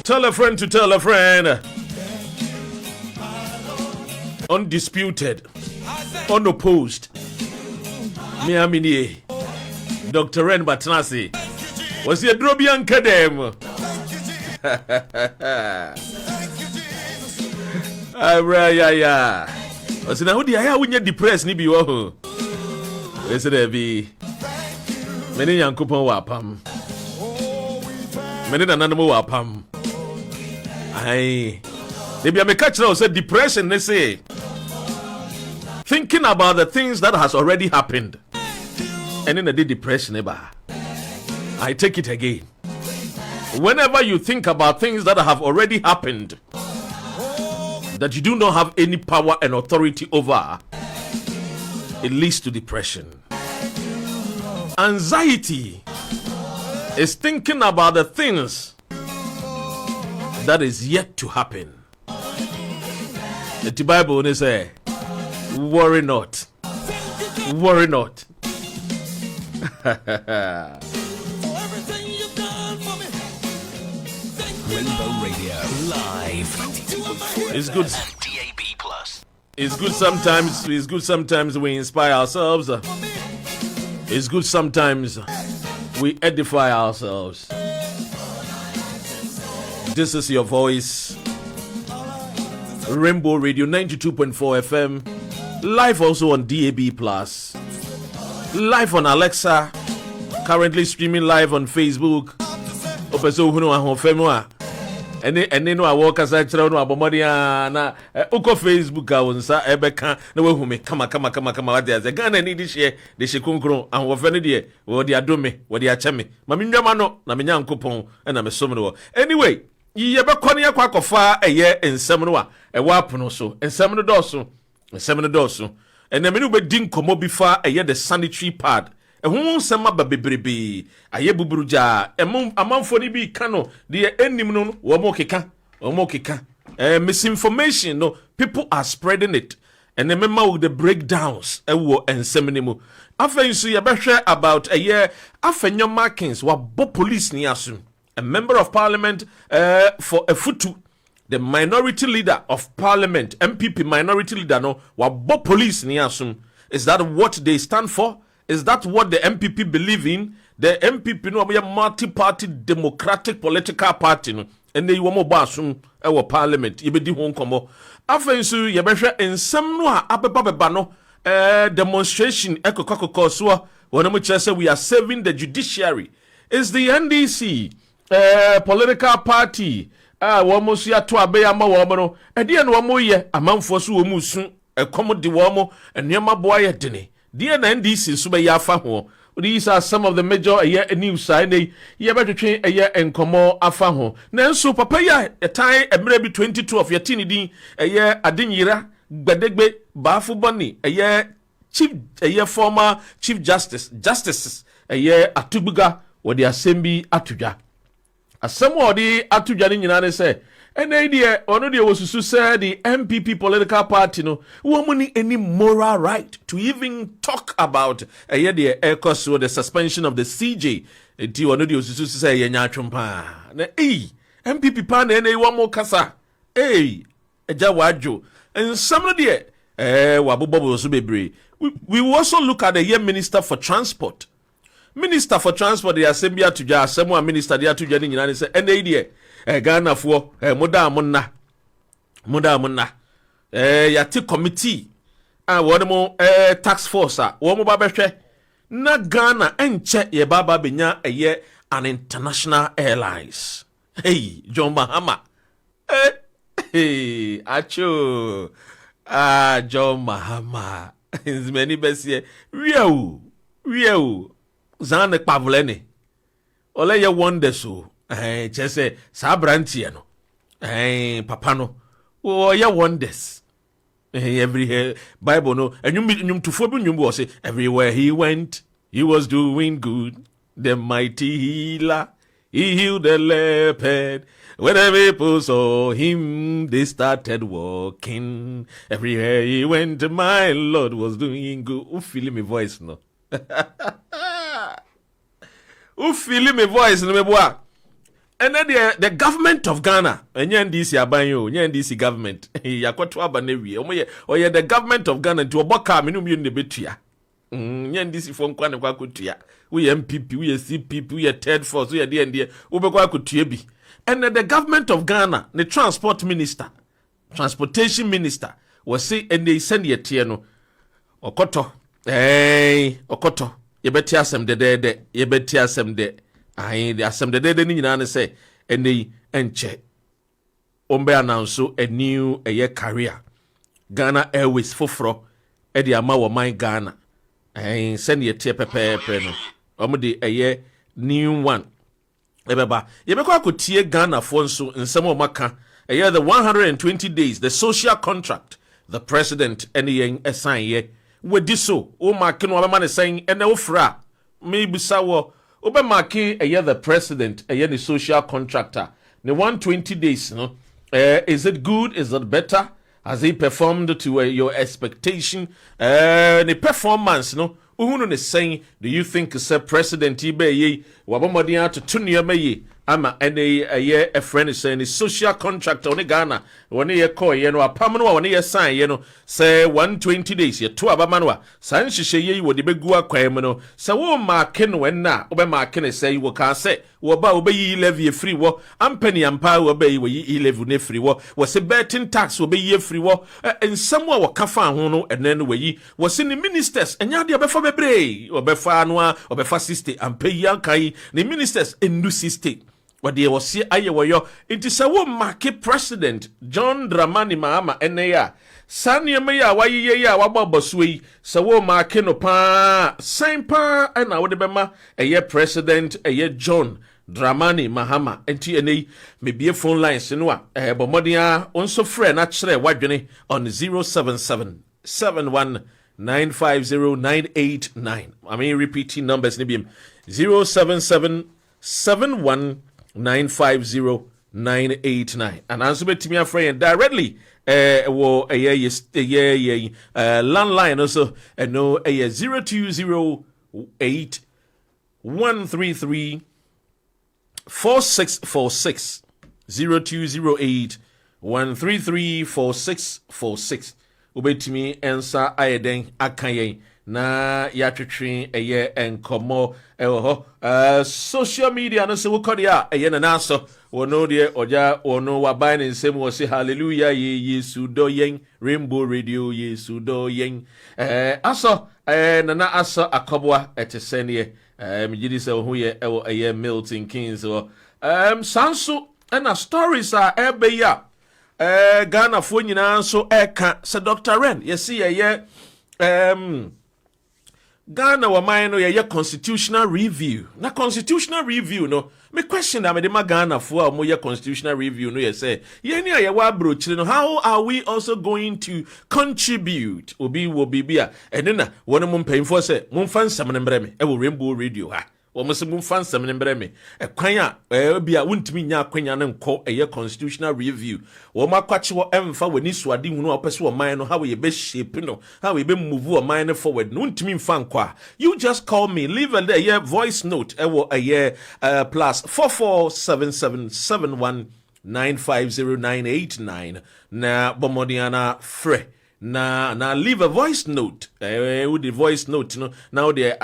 Tell a friend to tell a friend. Undisputed, unopposed. Miamini, Dr. Ren Batnasi. Was he a Drobian Kadem? Yeah. Was it how do I win your depressed Nibi? Is it be many young coupon wapam? Many an animal wapam. Aye. Maybe I'm a catcher who said depression, they say. Thinking about the things that has already happened. And in the depression, I take it again. Whenever you think about things that have already happened, that you do not have any power and authority over, it leads to depression. Anxiety is thinking about the things that is yet to happen. The Bible will say, worry not. Worry not. Rainbow Radio live. It's good. DAB+. It's good sometimes. It's good sometimes we inspire ourselves. It's good sometimes we edify ourselves. This is your voice. Rainbow Radio 92.4 FM. Live also on DAB+. Live on Alexa. Currently streaming live on Facebook. And then no work as I try no abomodia na uko Facebook a wonsa ebeka na wehume kama there's a Ghana need this year de shekunkron and wo fene de wo de adome wo de acheme ma menwama no na menya nkopon na me som no anyway ye be kone yakwa kofa eye ensem no a e wa apono so ensem no doso and na me no be din komo bi fa eye the sanitary pad. Ehun sema ba bebrebe aye buburuja amanfo ni bi kano de enim no wo mo keka misinformation no people are spreading it and remember with the breakdowns ewo ensemnimu afen so ye behwe about aye afenyo markings wa bo police ni asum a member of parliament for a futu the minority leader of parliament MPP minority leader no wa bo police ni asum. Is that what they stand for? Is that what the MPP believe in? The MPP no a multi-party democratic political party no, and they wamo basum ewo parliament yebedi ho nkomo afensu yebehwe ensem no a abeba no demonstration ekokokoko so wona mo kire say we are saving the judiciary. Is the NDC political party womo so ya to abeya ma womo no e de no womo ye amanfo so womo su ekomo de womo enema boa ye dene. Dear NDC, so be yafa ho. These are some of the major news side. Ye better train a year and come more afa ho. Nanso papa ya a time a maybe 22 of your tinny a year adinyira gbedegbe bafu boni a year former chief justices a year atubuga or the assembly atuja. As somebody atuja in United say. And idea or no was to say the MPP political party no woman any moral right to even talk about a year the suspension of the CJ. It you no was to say yenya chumpa. Na MPP pan any one more kasa. A jawajo. And some of the wabubo so bebre. We will also look at the year Minister for Transport. Minister for Transport the assembly atuja someone minister the atuja in United say and idea Ghana for moda munna yati committee wonmo tax force womo ba behwe na Ghana enche ye baba benya eye an international airlines. Hey John Mahama hey acho John Mahama is many best wieu zane pavlene ole ye wonder so chese sabrantie no papa no oh ya wonders every Bible no enyum tufo bi nyum wo say everywhere he went he was doing good, the mighty healer, he healed the leopard. When the people saw him they started walking, everywhere he went my Lord was doing good. Who feel me voice no? Who feel me voice no me boy? And then the government of Ghana, and NDC Abanyo, NDC government, Yakoto Abanewi, or the government of Ghana to a boka minum in the betia. NDC from Kwanakutia. We MPP, we CPP, we third force, we are DND, Ubekwakutuebi. And the government of Ghana, the transportation minister, was say, and they send ye tiano. Okoto, Okoto, ye betia some de, ye betia some de. The assembly de ni say and they enche ombe announce a new a year career Ghana Airways foforo e de ama wo man Ghana send ye tie pepe no omde a year new one ebeba ye be kwa kotie Ghana fo nso nsem o maka a year the 120 days the social contract the president any yen assign ye we diso o make no be man saying ene wo fra me bisa wo Obe marking a year the president, a year the social contractor. The 120 days, no? Is it good? Is it better? Has he performed to your expectation? The performance, no? Uhunu is saying, do you think a president ibe wabomodiya to tunya meye? Ama ene a year a friend is saying social contract on Ghana. When ye call ye no a permanent when ye sign ye no say 120 days ye two abamanwa. San ye wo de begua kwemno. Say wo marking when na obe marking say you can say wo ba obe ye levy free wo ampeni ampa wo be ye levy ne free wo was a betting tax wo be ye free wo and somewhere wo kafa ho no and then we was in the ministers and ya de obefa bebre obefa anwa obefa system ampe yankai the ministers endu system. What they was see aye wayo it is a wo market president John Dramani Mahama eneya sanye me ya waye ya waboboswe so wo market no pa sign pa na wo de bema eye president eye John Dramani Mahama enti ene me bie phone lines no a bomodia onso frɛ na kyerɛ wadwene on 077 I mean repeating numbers ni biem 077 and answer to me a friend directly wo landline also no 0208 133 4646 0208 133 4646 ubetimi ensa ayeden akayen na yatwetwe enkomo ho social media no se wokodia na so wono de oja wono waban nsem wo se hallelujah yesu do yen Rainbow Radio yesu do yen aso na aso akobwa etesene migidi se ho ye Milton Keynes so sanso na stories are ebeya Ghana fo nyina so eka se Dr. Ren yesi ye Ghana wa man no ye constitutional review. Na constitutional review no. Me question that me de Ghana for mo ye constitutional review no ye say. Ye ni ye wa brochire no. How are we also going to contribute? Obi wo bibia. Ene na wona mo mpanyfo say mo mfa nsam ne mbrɛ me. E wo Rainbow Radio ha. Wo mo se mo mfa nsam ne mbrɛ me. E kwan a bia wontimi nya akwanya ne nkɔ ye constitutional review. Wo makwache wo emfa wani suade hunu opese wo man no how we be shape no. How we be move wo man forward. No ntimi mfa nkɔ. You just call me, leave a voice note. Plus 447771950989. Na bomodiana fre. Na leave a voice note. With the voice note, no. Now there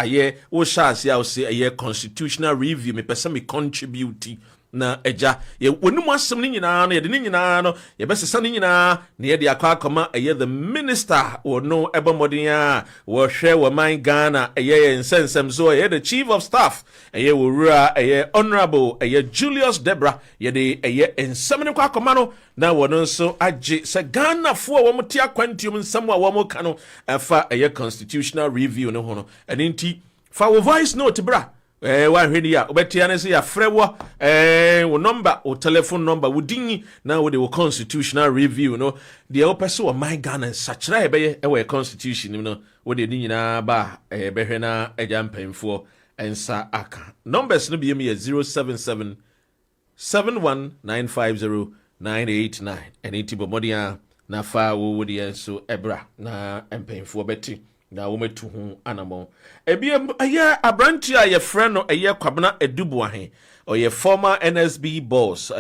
o shas ya say constitutional review. Me person me contribute. Na eja ye wonu asem ni nyina no ye de ni nyina no ye besesa ni nyina na ye de akwa the minister wono ebomodin a wo hwe wo man Ghana nsensem so ye the chief of staff wo wura honorable Julius Debra ye de ensem ni kwa no na wono nso age se Ghana fo wo mte akwantium nsem a wo mo ka no fa constitutional review no ho no enti fa wo voice note bra wa hwedi ya obetia ne se ya frewo wo number o telephone number wo dinyi na wo de wo constitutional review no de o pese wo my Ghana sachra ebe ye constitution no wo de nyina ba behwe na agya mpemfo ensa aka numbers no be me 077 71950 enti bomodia na fa wo de enso ebra na mpemfo beti na wo metu ho anamo ebiem aye abranti a ye frɛ no kwabena edubu ahe or your former NSB boss.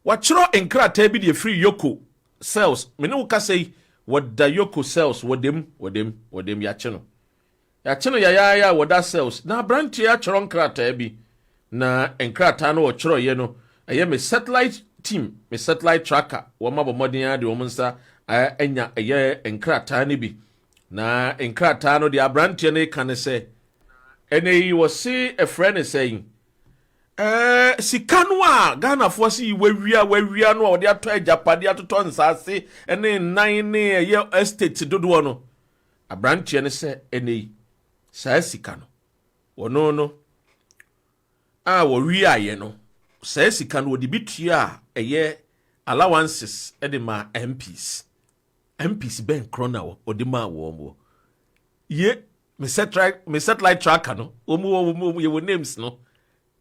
Wachro enkrata bi de free Yoko cells. Me no ka say what the Yoko cells wodem ya ya woda cells. Na branch ya chro enkrata bi na enkrata no chro ye no. Aye me satellite team, me satellite tracker. Wo mabo modern ya de wo nsa enya aye enkrata ne bi. Na enkrata no de branch ne kan say ene wo see a friend is saying sikanwa Ghana for si wawia no ode ato ajapade atoto nsase ene nan ne ye estate dodo no abranche ne se ene sa sika no wono no wo wiaye no sa sika no odi bitua eye allowances ede ma MPs ben krona wo odi ma wo mo ye me satellite tracker no omo ye names no.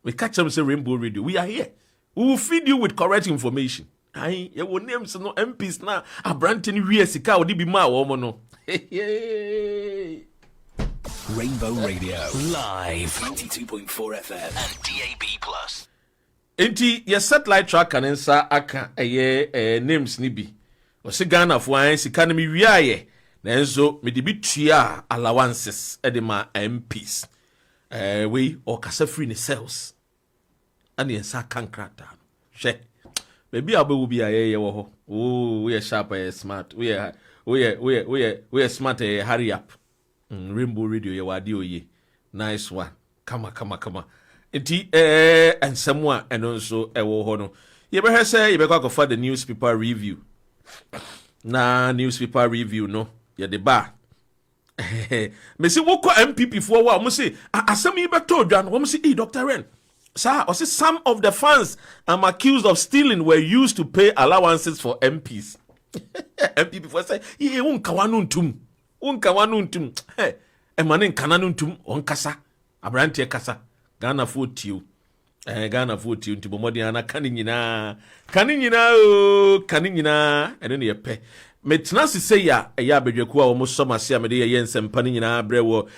We catch them say Rainbow Radio. We are here. We will feed you with correct information. Aye, your names no MPs na abranten wie sika odi bi ma wo mo no. Rainbow Radio live 92.4 FM and DAB+. Enti your satellite tracker nsa aka names ni bi. O se Ghana fo an sika na mi wiaye. Nanso me de bi tua allowances edema MPs. We or kasa free ni cells. And yen sa kankrata. She. Maybe abe will be a ye wo. Oh, we are sharp, smart. We are smart. Hurry up. Rainbow Radio ye wadi ye. Nice one. Come on. Iti and someone and also wo hono. Ye be say ye be go for the newspaper review. Na newspaper review no. Ye the bar. Me see woko MPP for wa mo say asem yi beto dwan wo mo say Dr. Ren sir or say some of the funds I'm accused of stealing were used to pay allowances for MPs. MPP for say ye wonka wanu ntum eh emane nkana ntum onkasa abrante kasa Ghana for tiu nti bomodi ana kan nyina eno ne ye metna se ya abedwaku a wo soma se amede ye nsempane nyina brewo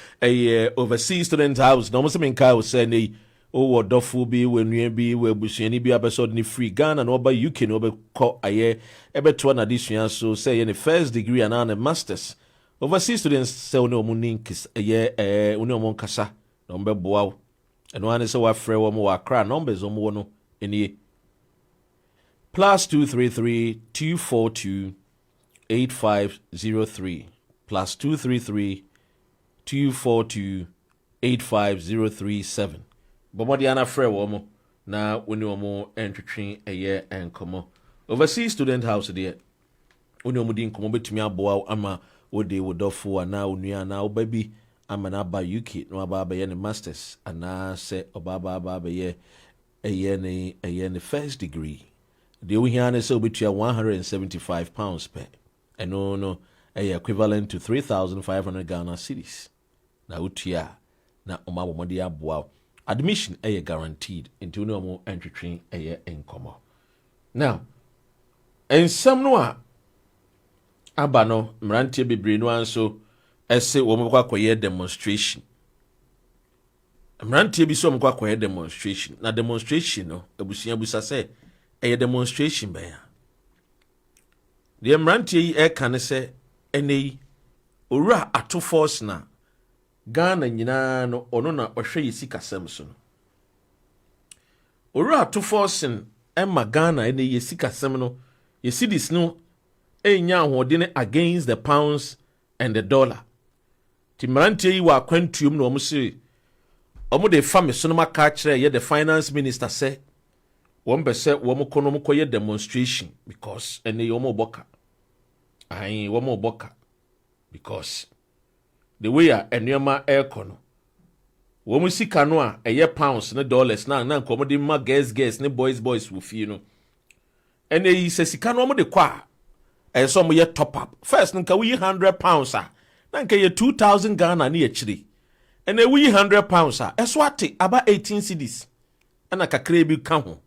overseas student house no mo se menka wo se nei o wodofo bi wenua bi we busuani bi abesod ni free Ghana no ba UK no be ko aye ebeto na disua so say ye ne first degree and an masters overseas students se oni omu ninkis oni omu nkasa no be boa eno ane se wa frɛ wo mo wa kra numbers omu no enie +233 242 8503 +233 242 85037. Bomodi ana frɛ wo mo na woni omo entwetwe enkomo. Overseas student house there. Woni omo di nkomo betumi aboa ama wode wodofo ana onua na obabi ama na ba UK no aba ye ne masters ana se obaba ye ne first degree. The Uhiane so between £175 per. And no equivalent to 3,500 Ghana cedis. Na utia na omabo modi aboa. Admission guaranteed into no more entry train enkomo. Now, and some no abano mrantie bebre no anso ese wo mo kwakoye demonstration. Mrantie bi so mo kwakoye demonstration. Na demonstration no abusia busa se demonstration ba ya. The mrantie yi kan se enei owura ato force na Ghana nyina no ono na ohwe yisika samso no. Owura ato force emma Ghana enei yisika sam no yesidis no enya ahode against the pounds and the dollar. Ti mrantie yi wa kwantuom no omo se omo de fa me so no maka kire ye the finance minister say won be say wo mo kono mo koye demonstration because ene yo mo boka ayin wo mo boka because the way enuama econo wo mo sika no a eye pounds ne dollars na nko de ma girls ne boys wo fie no ene yi se sika no mo de kwa so mo ye top up first nka we £100 a na nka ye 2000 Ghana ne ye chiri ene we £100 a eso ate aba 18 cedis ana kakra bi ka ho.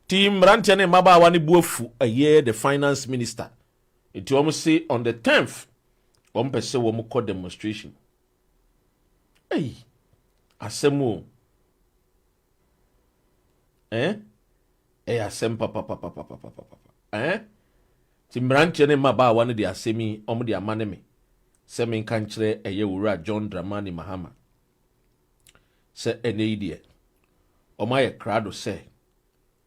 Team Rantiane Maba wani buofu a year the finance minister. It almost say on the 10th, one person will call demonstration. Hey, Asemu. Asem papa. Timbrante ne maba one de asemi de amane me. Se me kan kire wura John Dramani Mahama. Se ene die. Ye crowd say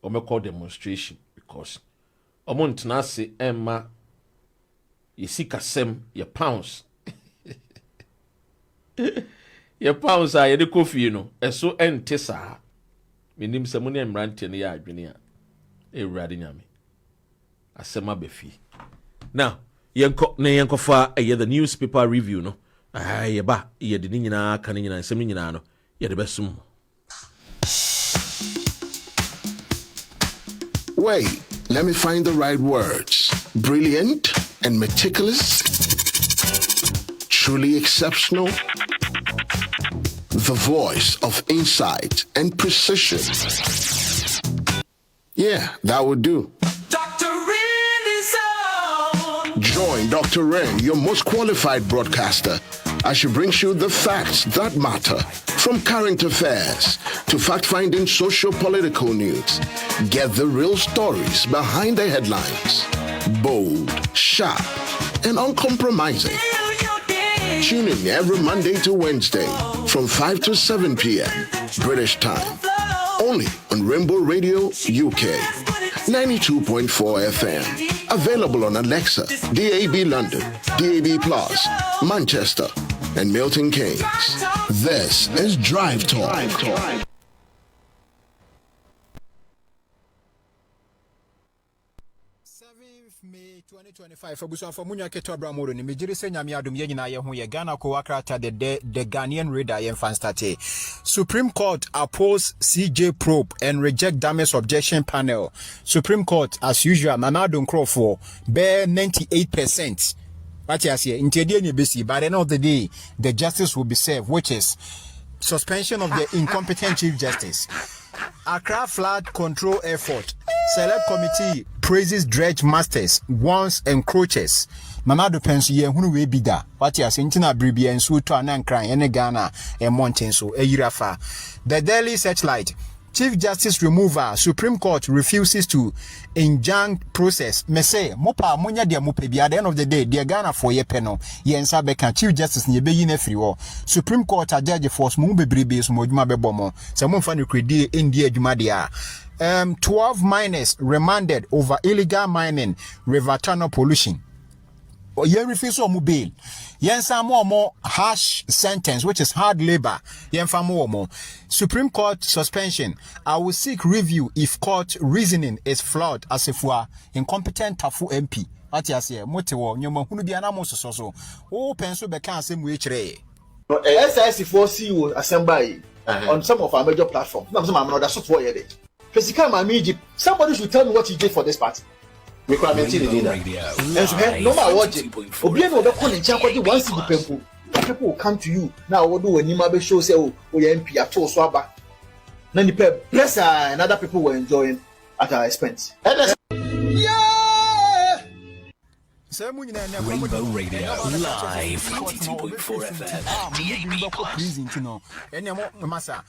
call demonstration because ntena se emma yesika sem ye pounds. Ye pounds a ye de kofi no eso ente saa. Menim se mo ne mrante ne ya adwene a ewurade nyame. Asema befi. Now, yenko fa the newspaper review no. Ye ba ye de nyina kan nyina nsem nyina no. Ye de besum. Wait, let me find the right words. Brilliant and meticulous. Truly exceptional. The voice of insight and precision. Yeah, that would do. Join Dr. Ren, your most qualified broadcaster, as she brings you the facts that matter, from current affairs to fact-finding socio-political news. Get the real stories behind the headlines. Bold, sharp, and uncompromising. Tune in every Monday to Wednesday from 5 to 7 p.m. British time. Only on Rainbow Radio UK. 92.4 FM. Available on Alexa, DAB London, DAB Plus, Manchester, and Milton Keynes. This is Drive Talk. May 2025 Abusan for Munya Keto Bramoro ni Mijiri se nyame adom ye nyina ye ho ye Ghana ko wakrata the Ghanaian radar ye fan starte. Supreme Court oppose CJ probe and reject damage objection panel. Supreme Court as usual Manado Crawford bear 98%. What you say intedie ni besi by the end of the day the justice will be served, which is suspension of the incompetent chief justice. Accra flood control effort. Select committee praises dredge masters, warns encroaches. Mamado pensu ye hunu we bida. What ya sentina bribi and su to anan crying ene Ghana and mountain so e yirafa. The Daily Searchlight. Chief Justice remover, Supreme Court refuses to injunct process. Me say, mopa munya dia mope bi at the end of the day, dia Ghana for ye penal. Ye nsa beka Chief Justice ni be yin free wo. Supreme Court a judge force mu bebrebe so mo dwuma bebo mo. Se mo mfa no kredi India dwuma dia. 12 miners remanded over illegal mining, river tunnel pollution. Ye refuse on bail. Yen more harsh sentence, which is hard labor. Yen more. Supreme Court suspension. I will seek review if court reasoning is flawed as if we are incompetent tafu MP. What you say? Motewo nyoma hunu bi anamo so. O penso be kan asem we kire. SIC4 CEO assembly on some of our major platforms. No, some another software here. Somebody should tell me what he did for this party. We can maintain the data. And so, no matter what, Obiano the calling Chakwati once the people will come to you. Now, what do when Nimabe show say, oh, MP at all swaba? Then the plus and other people were enjoying at our expense. Rainbow Radio live 92.4 FM DAB+.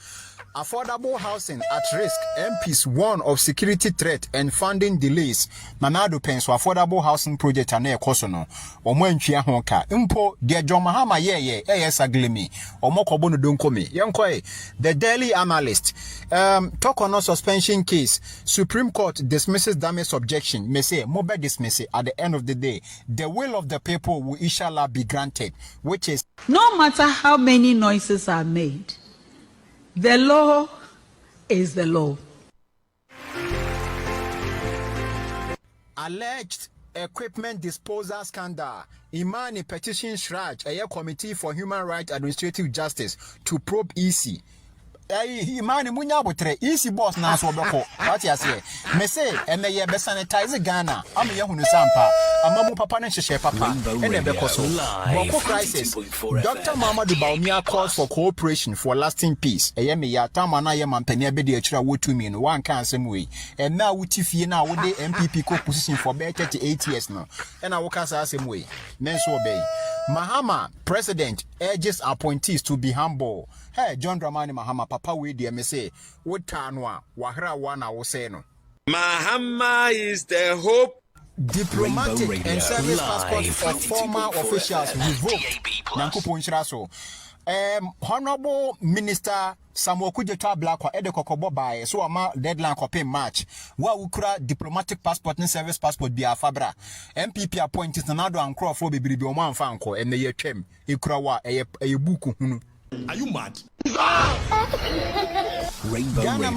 Affordable housing at risk. MPs warn of security threat and funding delays. Manado pens for affordable housing project ane kosono. Omo ntwia honka. Impo de John Mahama ye aglemi. Omo kobo no donkomi. Yankoe the Daily Analyst. Talk on no suspension case. Supreme Court dismisses damage objection. May say mobe dismiss at the end of the day. The will of the people will inshallah be granted, which is no matter how many noises are made, the law is the law. Alleged equipment disposal scandal. Imani petition Shraj, a committee for human rights administrative justice to probe EC. Imani munya botre easy boss na so beko what you say me say and me be sanitize Ghana am ye hunu sampa amamu papa na hyehyɛ papa and e beko so boko crisis Dr. Mamadou Bawumia calls for cooperation for lasting peace eye me ya tama na ye mampani abedi akira wotumi no wan kan asem we and na wuti fie na wo de MPP co position for better 38 years no and na wo kan sa asem we men so obey Mahama president urges appointees to be humble. Hey, John Dramani Mahama, Papa, we dear me say, what tanwa, wahra wana wo say no. Mahama is the hope. Diplomatic and service passports of former officials revoked. Nankupo Inshraso. Honorable Minister Samuel Kudeta Blackwa Ede Kokobo by so ama deadline kope March. Wa ukura diplomatic passport and service passport bi afabra. MPP appointees Nanado and Crawford bibi o man fanko and ye twem. Ikura wa eye buku hunu. Are you mad? Rainbow Radio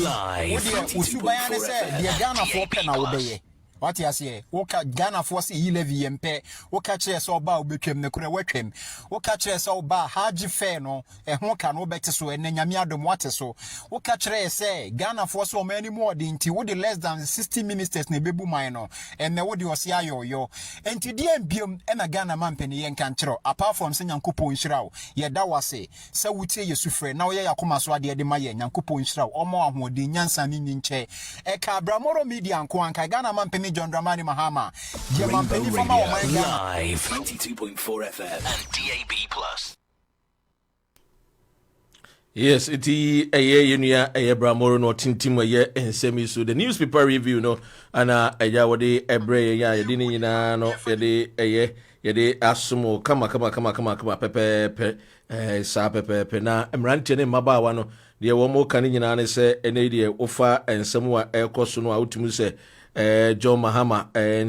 live. Usubayane say the Ghana for pen awobeye. What you say? Woka Ghana force e-levy mpe. Woka chere so ba obetwem ne kure wetwem. Woka chere so ba haji fair no ho ka no bete so ene nyame adom wate so. Woka chere say Ghana force o many more dinti wo the less than 60 ministers ne bebu man no. Ene wo de osia yo. Enti die biom e na Ghana mampani yen kan kire. Apart from say Nyankopon nhira wo. Ye da wase. Se wutie Yesufre na wo ye yakoma so ade de ma ye Nyankopon nhira wo. Omo ahode nyansa ni nche. E ka Abramoro media nko anka Ghana mampani John Dramani Mahama. Live 22.4 FM and DAB+. Yes, it is a year Bramoro no tintim ye ensemi so the newspaper review no ana aya wode ebre ya yedini nyina no yede asumo kama pepe sa pepe na emrante ne mabawa no de wo mo kan nyina ne se ene de ofa ensemu a ekoso no a utumu se John Mahama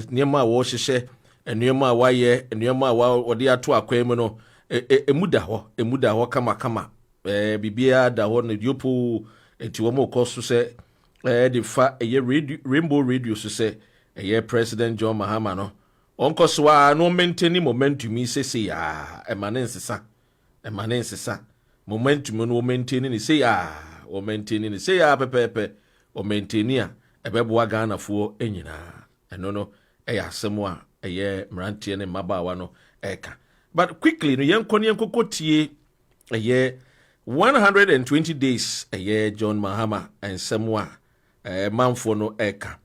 niema wo hyehye niema waye niema wode ato akwam no emuda ho kama bibia da ho ne diopo enti wo mo koso se de fa Rainbow Radio so se President John Mahama no onkoso a no maintain momentum se ya emanensesa momentum no maintain ni se ya o maintain ni se ya pepe o maintain a ebeboa Ghana fo enyina eno no asemo a mrantie ne mabawa no eka but quickly no yenkokotie 120 days John Mahama ensemo a manfo no eka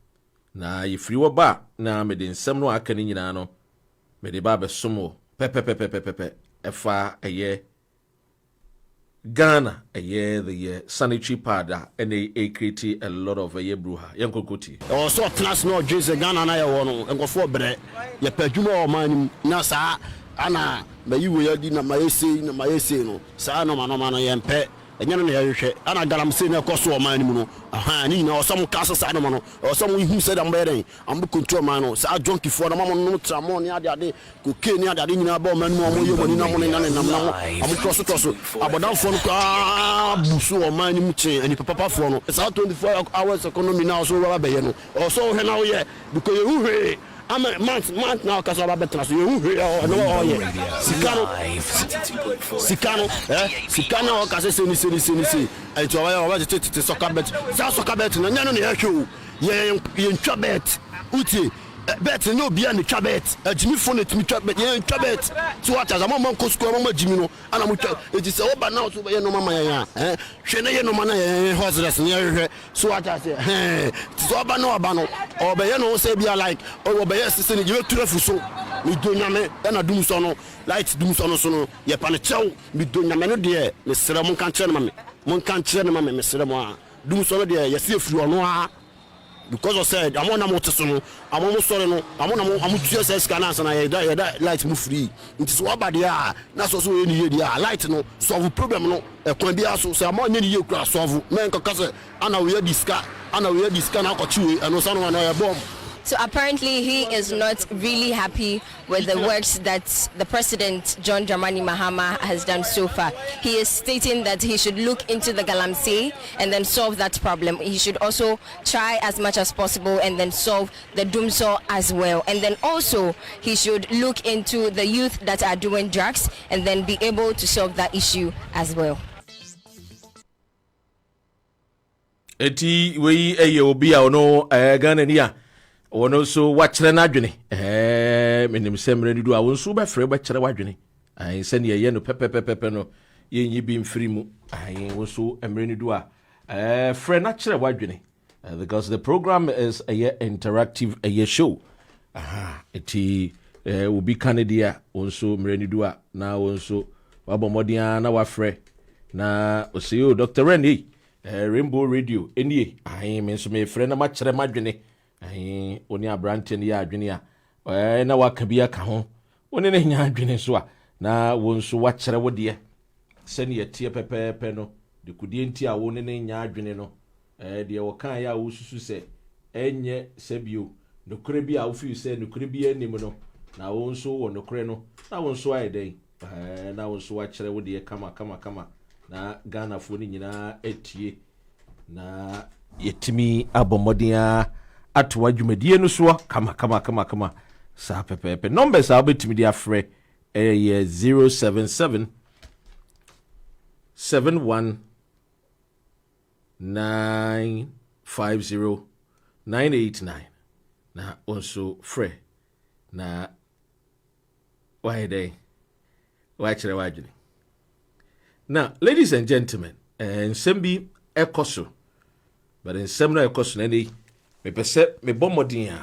na yefiri wo ba na mede nsem no aka ni nyina no mede ba besomo pepe efa Ghana the sanitary powder and they create a lot of bruha yankokoti so class no Jesus Ghana na ye wo no enkofo bre ye padwuma o man na sa ana bayiwo ya di na mayese no sa no no ye mpe enye no ye hwehwe ana galamse na ekoso o man mu no aha ni na osom kasa sa no no osom hu se da mbere ambu control man no sa jonki fo na mamo no tramo ni ade koke ni ade nyina ba o man mu omo ye boni na mo ni na na amu kroso abodan fo no ka busu o man mu chen ani papa fo no sa 24 hours economy na so wa ba ye no so he na wo ye because you hwe I'm a month now because I'm better. So you Sikano, because it's and to our to soccer bet. Soccer bet, no, you bet. Uti. Bet no be an chabet. Jimmy phone it me chabet. Yeah, chabet. So what as a mom could score on Jimmy no. And I'm it is over now to be no mamma. Shene no man horseless near. So what I say, it's over no abano. Or be no say be like or be yes you to so. Me do nyame and I do so no. Light do so no. Ye panichow me do nyame no de. Me sere mon kan chere mame. Mon kan chere mame me sere mo. Do so no de ye see fru no because I said I'm on a motorcycle, I'm almost sorry no, I'm two scanners and I light move free. It is what bad yeah, that's also any year light no solve problem no can be also say I'm on any year class solve men because and we this scanner got you and no someone I bomb. So apparently he is not really happy with the works that the President John Dramani Mahama has done so far. He is stating that he should look into the Galamsey and then solve that problem. He should also try as much as possible and then solve the Dumso as well. And then also he should look into the youth that are doing drugs and then be able to solve that issue as well. eti we eye obi a ono Ghana ni a ono so wachire na adwene menim semre ni do a won so be frɛ ba kyerɛ wadwene ai se ne ye no pepepepe no ye nyi bi mfiri mu ai won so emre ni do a frɛ na kyerɛ wadwene because the program is a interactive show eti obi Canada won so emre ni do a na won so wabomodian na wafrɛ na oseo Dr. Rennie Rainbow Radio enie ai me so me frɛ na ma kyerɛ madwene ai oni abrante ne ya adwene a na waka bi aka ho oni ne nya adwene so a na won so wa kyerɛ wo de sɛ ne yɛtie pɛpɛpɛ no de kudie nti a won ne nya adwene no de wo kan ya wo susu sɛ enye sɛbio nokore bi a wo fi sɛ nokore bi anim no na won so wo nokore no na won so ai dɛn na won so wa kyerɛ wo de kama na Ghana fo ni nyina etie na yetimi abomodia atwa dwumadie no so kama sa pepepe numbers a betimi dia frɛ 077 71 950 989 na also frɛ na why day kyerɛ wadwene. Now, ladies and gentlemen, and sembi ekoso, but in semna ekoso nani, me pese me bomodia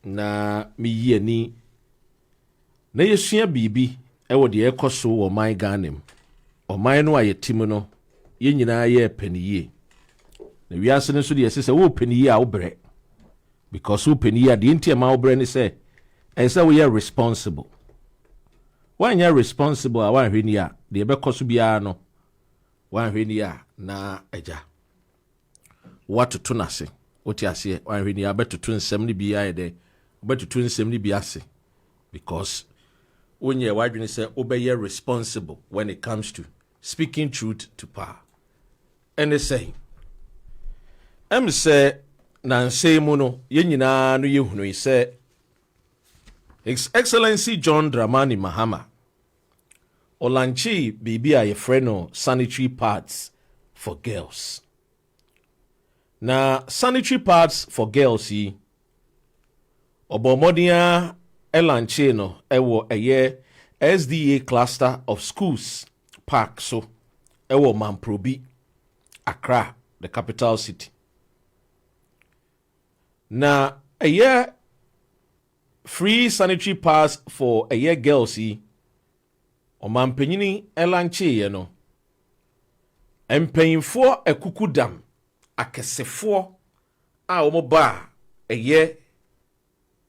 na mi ye ni na yesua bibi ewo de ekoso wo man ganem. O man no ayetimo no, ye nyina ye peniye. Na wiase no so de yesese wo peniye a wo bre. Because wo peniye de ntia ma wo bre ni se, ense wo ye responsible. Wan ya responsible a wan hweni a de be koso bia no wan hweni a na agya watoto nase oti ase wan hweni a betoto nsem ni bia ye de betoto nsem ni bia ase because onye wadwene say obeye responsible when it comes to speaking truth to power. And they say say na nsem mu no ye nyina no ye hunu say His Excellency John Dramani Mahama Olanchi bibi a yefreno sanitary pads for girls. Na sanitary pads for girls yi obomodia elanchi no ewo eye SDA cluster of schools park so ewo Mamprobi Accra, the capital city. Na eye free sanitary pads for a year girls yi omampenyini elanche ye no empanyinfo ekukudam akesefo a omoba a year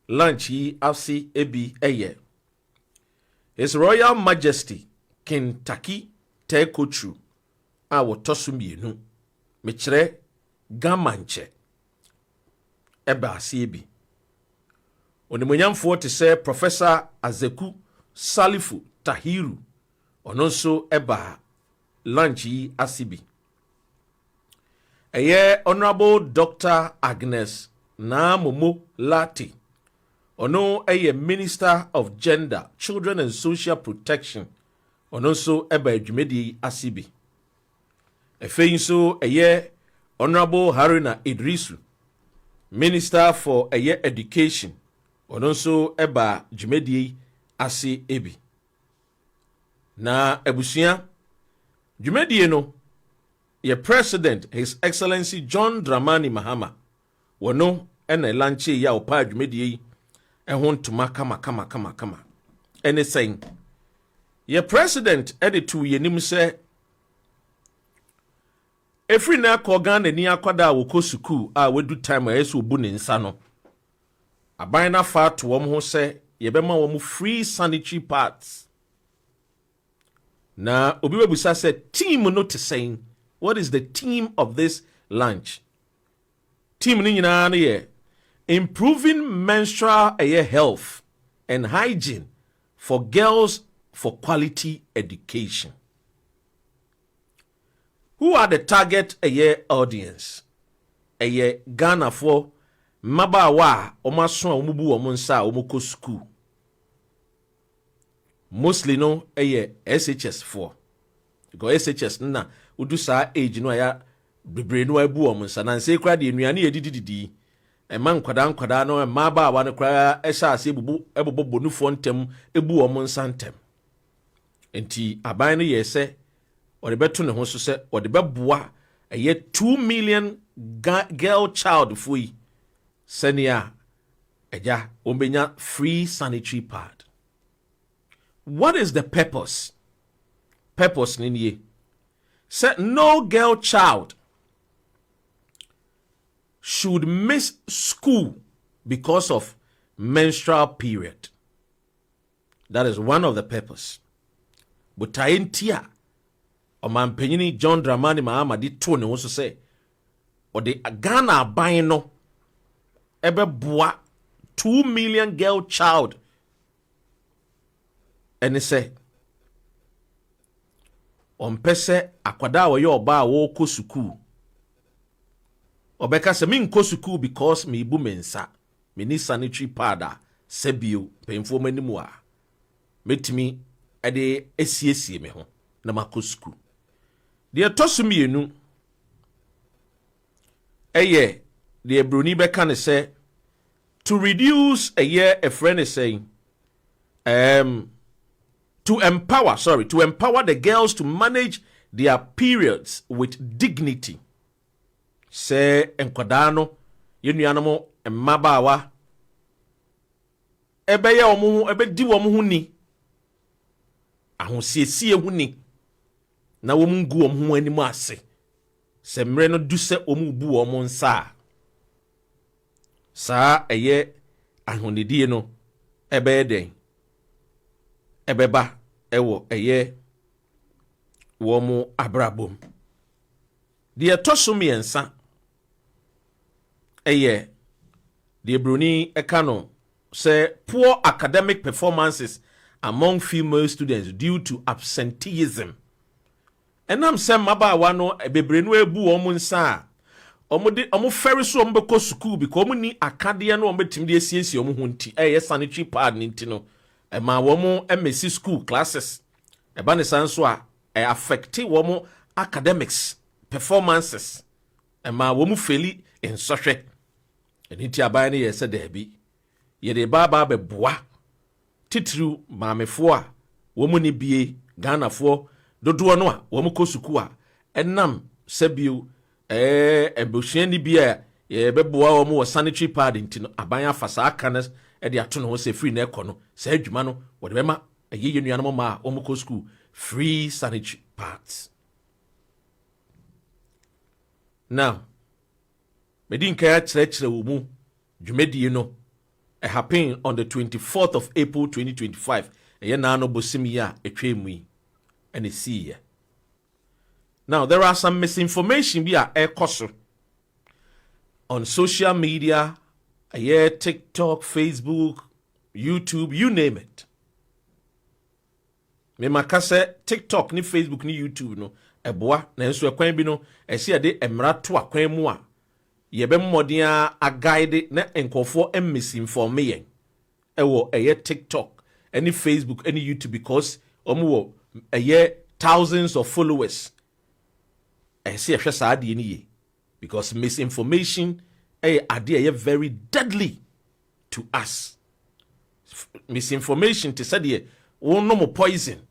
lunch yi afsi ebi eye His Royal Majesty Kentucky Tekochu a wotosumienu mechire gamanche eba asi ebi Onimunyamfo te sɛ Professor Azeku Salifu Tahiru ono nso eba lunch yi asibi. Eye Honorable Dr. Agnes Namomo Lati ono eye Minister of Gender, Children and Social Protection ono nso eba adwumedi asibi. Efeyi nso eye Honorable Haruna Idrisu Minister for Education ono nso eba dwumedi ase ebi. Na ebusua dwumedi no ye President His Excellency John Dramani Mahama wono ena lanche ya opa dwumedi ehon tuma kama ene saying ye President editu yenim se efri na Ghana ni akwada a woko suku a wedu time a yeso obu ne nsa no aban na fa to wom ho se yebema wom free sanitary pads. Na obi webusa se team no te saying what is the theme of this lunch? Team ni nyina na ye improving menstrual health and hygiene for girls for quality education. Who are the target audience? Ghana for Mabawa omaso omubu omunsa omoko school. Mostly no SHS 4. Because SHS na udu sa age no ya bebre no abu omunsa na nse kra de nnuane yedididi ema nkwada no ema ba wa no kra ehya ase ebubo bonufo ntem ebu omunsa ntem enti aban no yese ode beto ne ho so se ode beboa eye 2 million girl child fui senia eja ombenya free sanitary pad. What is the purpose? Purpose ninye. Say no girl child should miss school because of menstrual period. That is one of the purpose. But taintia Omanpenyini John Dramani Mahama di to ne wo so say or the Ghana aban no ebe boa 2 million girl child and say ompese akwada wo ye oba wo ko suku obeka se min ko suku because me ibu mensa me ni sanitary pad sebio penfo manimu a metimi ade esiesie me ho na mako suku de tosumienu eye the bruni beka ne say to reduce a year a friend is saying to empower the girls to manage their periods with dignity. Say enkodano yenuanamo emmabawa ebe ye omo ebe di wo mo hu ni ahosiesie hu ni na wo mungu wo ho animu ase se mre no du se omu bu wo mo nsa sa eye ahonidie no ebe den ebeba ewo eye wo mo abrabom de tosumiensa eye de bruni ekano say poor academic performances among female students due to absenteeism. And I'm saying mabawa no bebre no ebu omo nsa omo ferry so omo beko school because omo ni akade no omo betim de asiesie omo ho nti sanitary pad nti no ma womo emesi school classes eba ne sanso a affect womo academics performances ma womo feli in sohwe nti aban ne yesa da bi ye de baba beboa titru maamefo a womo ni bie Ghanafo dodo no a womo ko suku a enam sabio ebosua ni bia ye beboa womo wo sanitary pad nti no aban afasa akanes e de ato no se free na ekono sa adwuma no wo de bema ayeye nuanom ma womo ko school free sanitary pads. Now medin kaya chere wo mu dwumadie no happen on the 24th of April 2025 eye na no bosimi ya etwemu yi and see here. Now there are some misinformation we are ekoso on social media, TikTok, Facebook, YouTube, you name it. Me makase TikTok ni Facebook ni YouTube no eboa na enso ekwan bi no ese de emrato akwan mu a yebe mmodin a guide na enkofo misinforme yen ewo TikTok, any Facebook, any YouTube because omo thousands of followers. Ese ehwe sa ade ni ye because misinformation ade very deadly to us. Misinformation to say the one no poison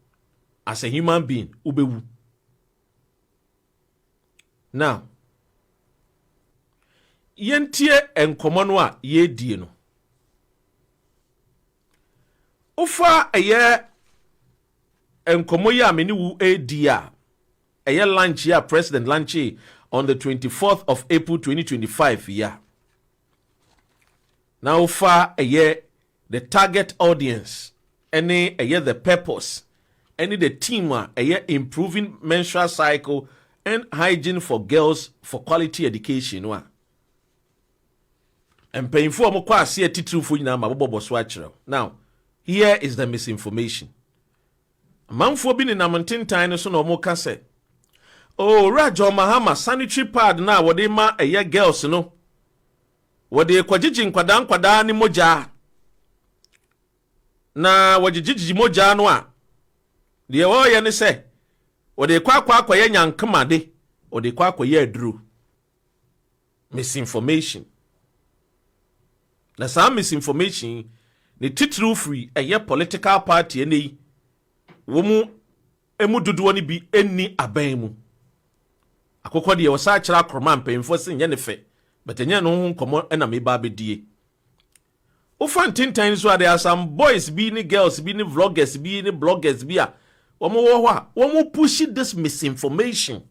as a human being ubewu. Now yentie enkomo no a ye die no ofa enkomo ya meni wu edia lunch ya president lunch on the 24th of April 2025 yeah. Now far the target audience any the purpose any the team improving menstrual cycle and hygiene for girls for quality education wa and paying for mo kwa see titru fo nyina ma bobo so akere. Now here is the misinformation. Manfo bi ni namontentan so no mo ka se oh Rajo Mahama sanitary pad na wode ma girls no wode kwagigi nkwada ni moja na wagigi moja no a de wo ye ne se wode kwakwa akoye nyankema de or the kwa ye drew misinformation. Na some misinformation ni titru free a ye political party any womu emu dodo ni bi eni aban mu. Akokɔ de wasa kyerɛ akroma mpemfo se nyɛ ne fɛ but ɛnyɛ no ho nkɔmɔ ɛna me ba bedie. Ofan tintan so there are some boys bi ni girls bi ni vloggers bi ni bloggers bi a wɔn wɔ hɔ a wɔn push this misinformation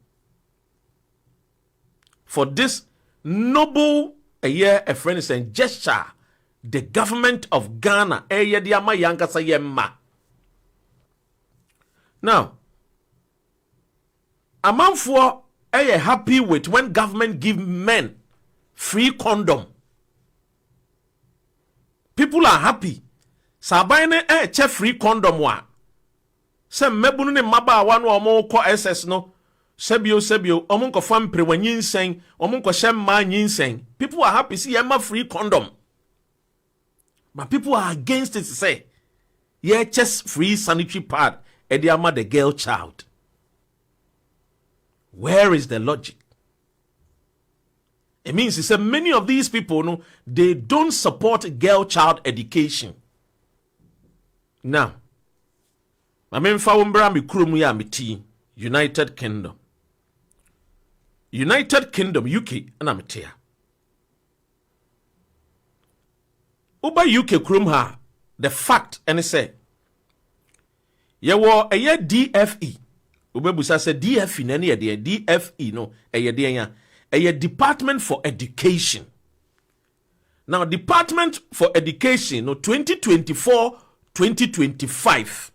for this noble a friend is saying gesture the government of Ghana ɛyɛ de ama yankasa yɛ ma. Now amanfoɔ ɛyɛ happy with when government give men free condom. People are happy. Sabaine che free condom wa. Se mebunu ne maba wa no omo ko SS no. Sebio omo ko fam prewanyin omo ko shem ma nyinsen. People are happy see yema free condom. But people are against it say. Yeah, just free sanitary pad e dey ama the girl child. Where is the logic? It means he said many of these people, no, they don't support girl child education. Now, I mean, United Kingdom. United Kingdom, UK, and I'm here. Uba UK krum ha, the fact, and it say, ye wo a ye DFE. Ube busa se DFE, nani a DFE, no, a ye dia. A Department for Education. Now, Department for Education, no 2024-2025.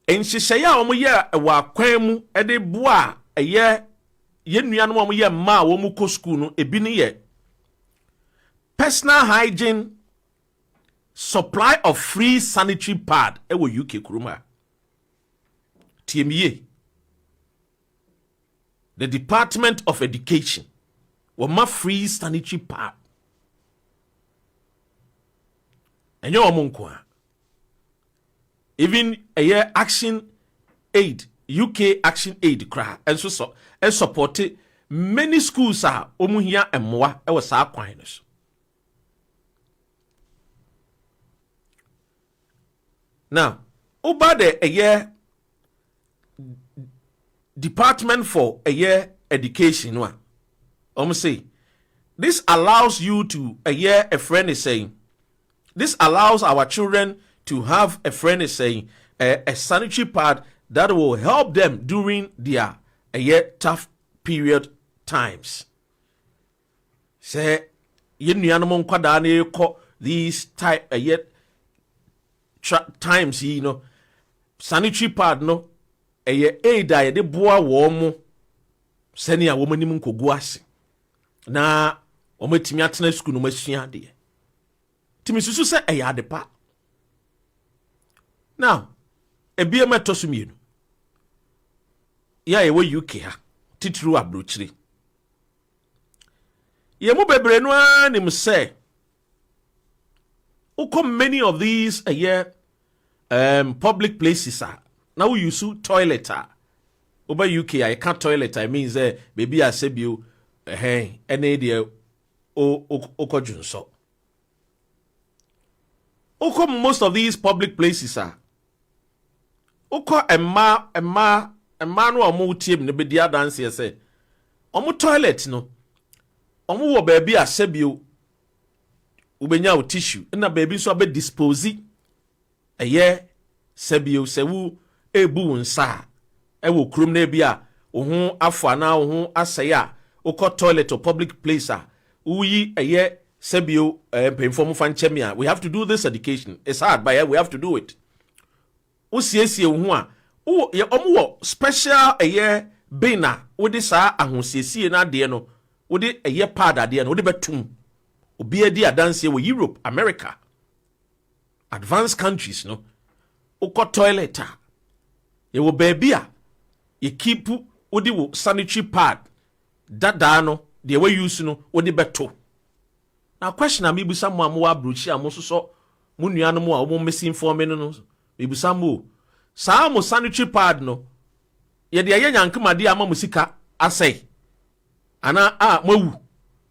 And she say ya omo ya wa kwemu ede boa ye nuanu omo ye ma wo mu ko school no ebi ne ye personal hygiene supply of free sanitary pad e wo UK kuruma. TME. The Department of Education will ma free sanitary pad. And you are even a year Action Aid, UK Action Aid cry, and so and supported many schools are omuhia and more I was our quinus. Now, over the a year Department for a year education one. Say this allows you to a year a friend is saying this allows our children to have a friend is saying a sanitary pad that will help them during their a year tough period times. Say these type a year times you know sanitary pad no eye aida ye de boa wo mo sani a wo manim nkogu ase na wo matimi atena school no masua de timi susu se eye adepa now ebie metoso mienu ya ye wo UK ha titru abrochiri ye mu bebre no anim se uko many of these public places are now we use toilet over UK I can't toilet I means baby I say you any idea o junso. Oko most of these public places are oko emma no omo tiem ne be dia dance here say omo toilet no omo wo baby I say you ubenya o tissue na baby so be dispose sebio sewu ebu nsa ewo krum na bia ohun afo na ohun asaya ukọ toilet or public place uyi sebio pemfom fanchemia. We have to do this education. It's hard but we have to do it. Usiesie ohun a ye omo special bina wodi sa ahosiesie na de no wodi pad ade no wodi betum obi adi adanse wo Europe, America, advanced countries no ukọ toilet ye wo baby ye keep wodi wo sanitary pad dada no de we use no wodi beto. Now question am ibusa mo amwa abrochi amososo mo nuano mo a wo misinformation no ibusa mo sa mo sanitary pad no ye de ye nyankema de ama musika asay ana mawu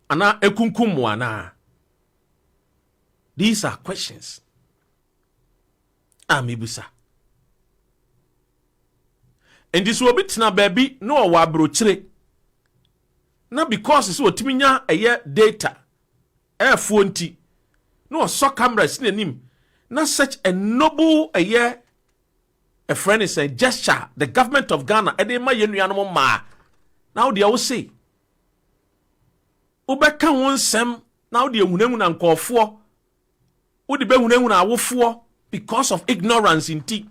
ana ekunkum mo ana. These are questions. Amibusa. And this will be tina baby no wa brochire. Na because it's what minya a data. Phone ti. No so cameras in him. Not such a noble a friend is a gesture. The government of Ghana and they my animal ma. Now they will say. Ubeka won sem now the unemu and call for. Udi be unemu na awofo because of ignorance in tea.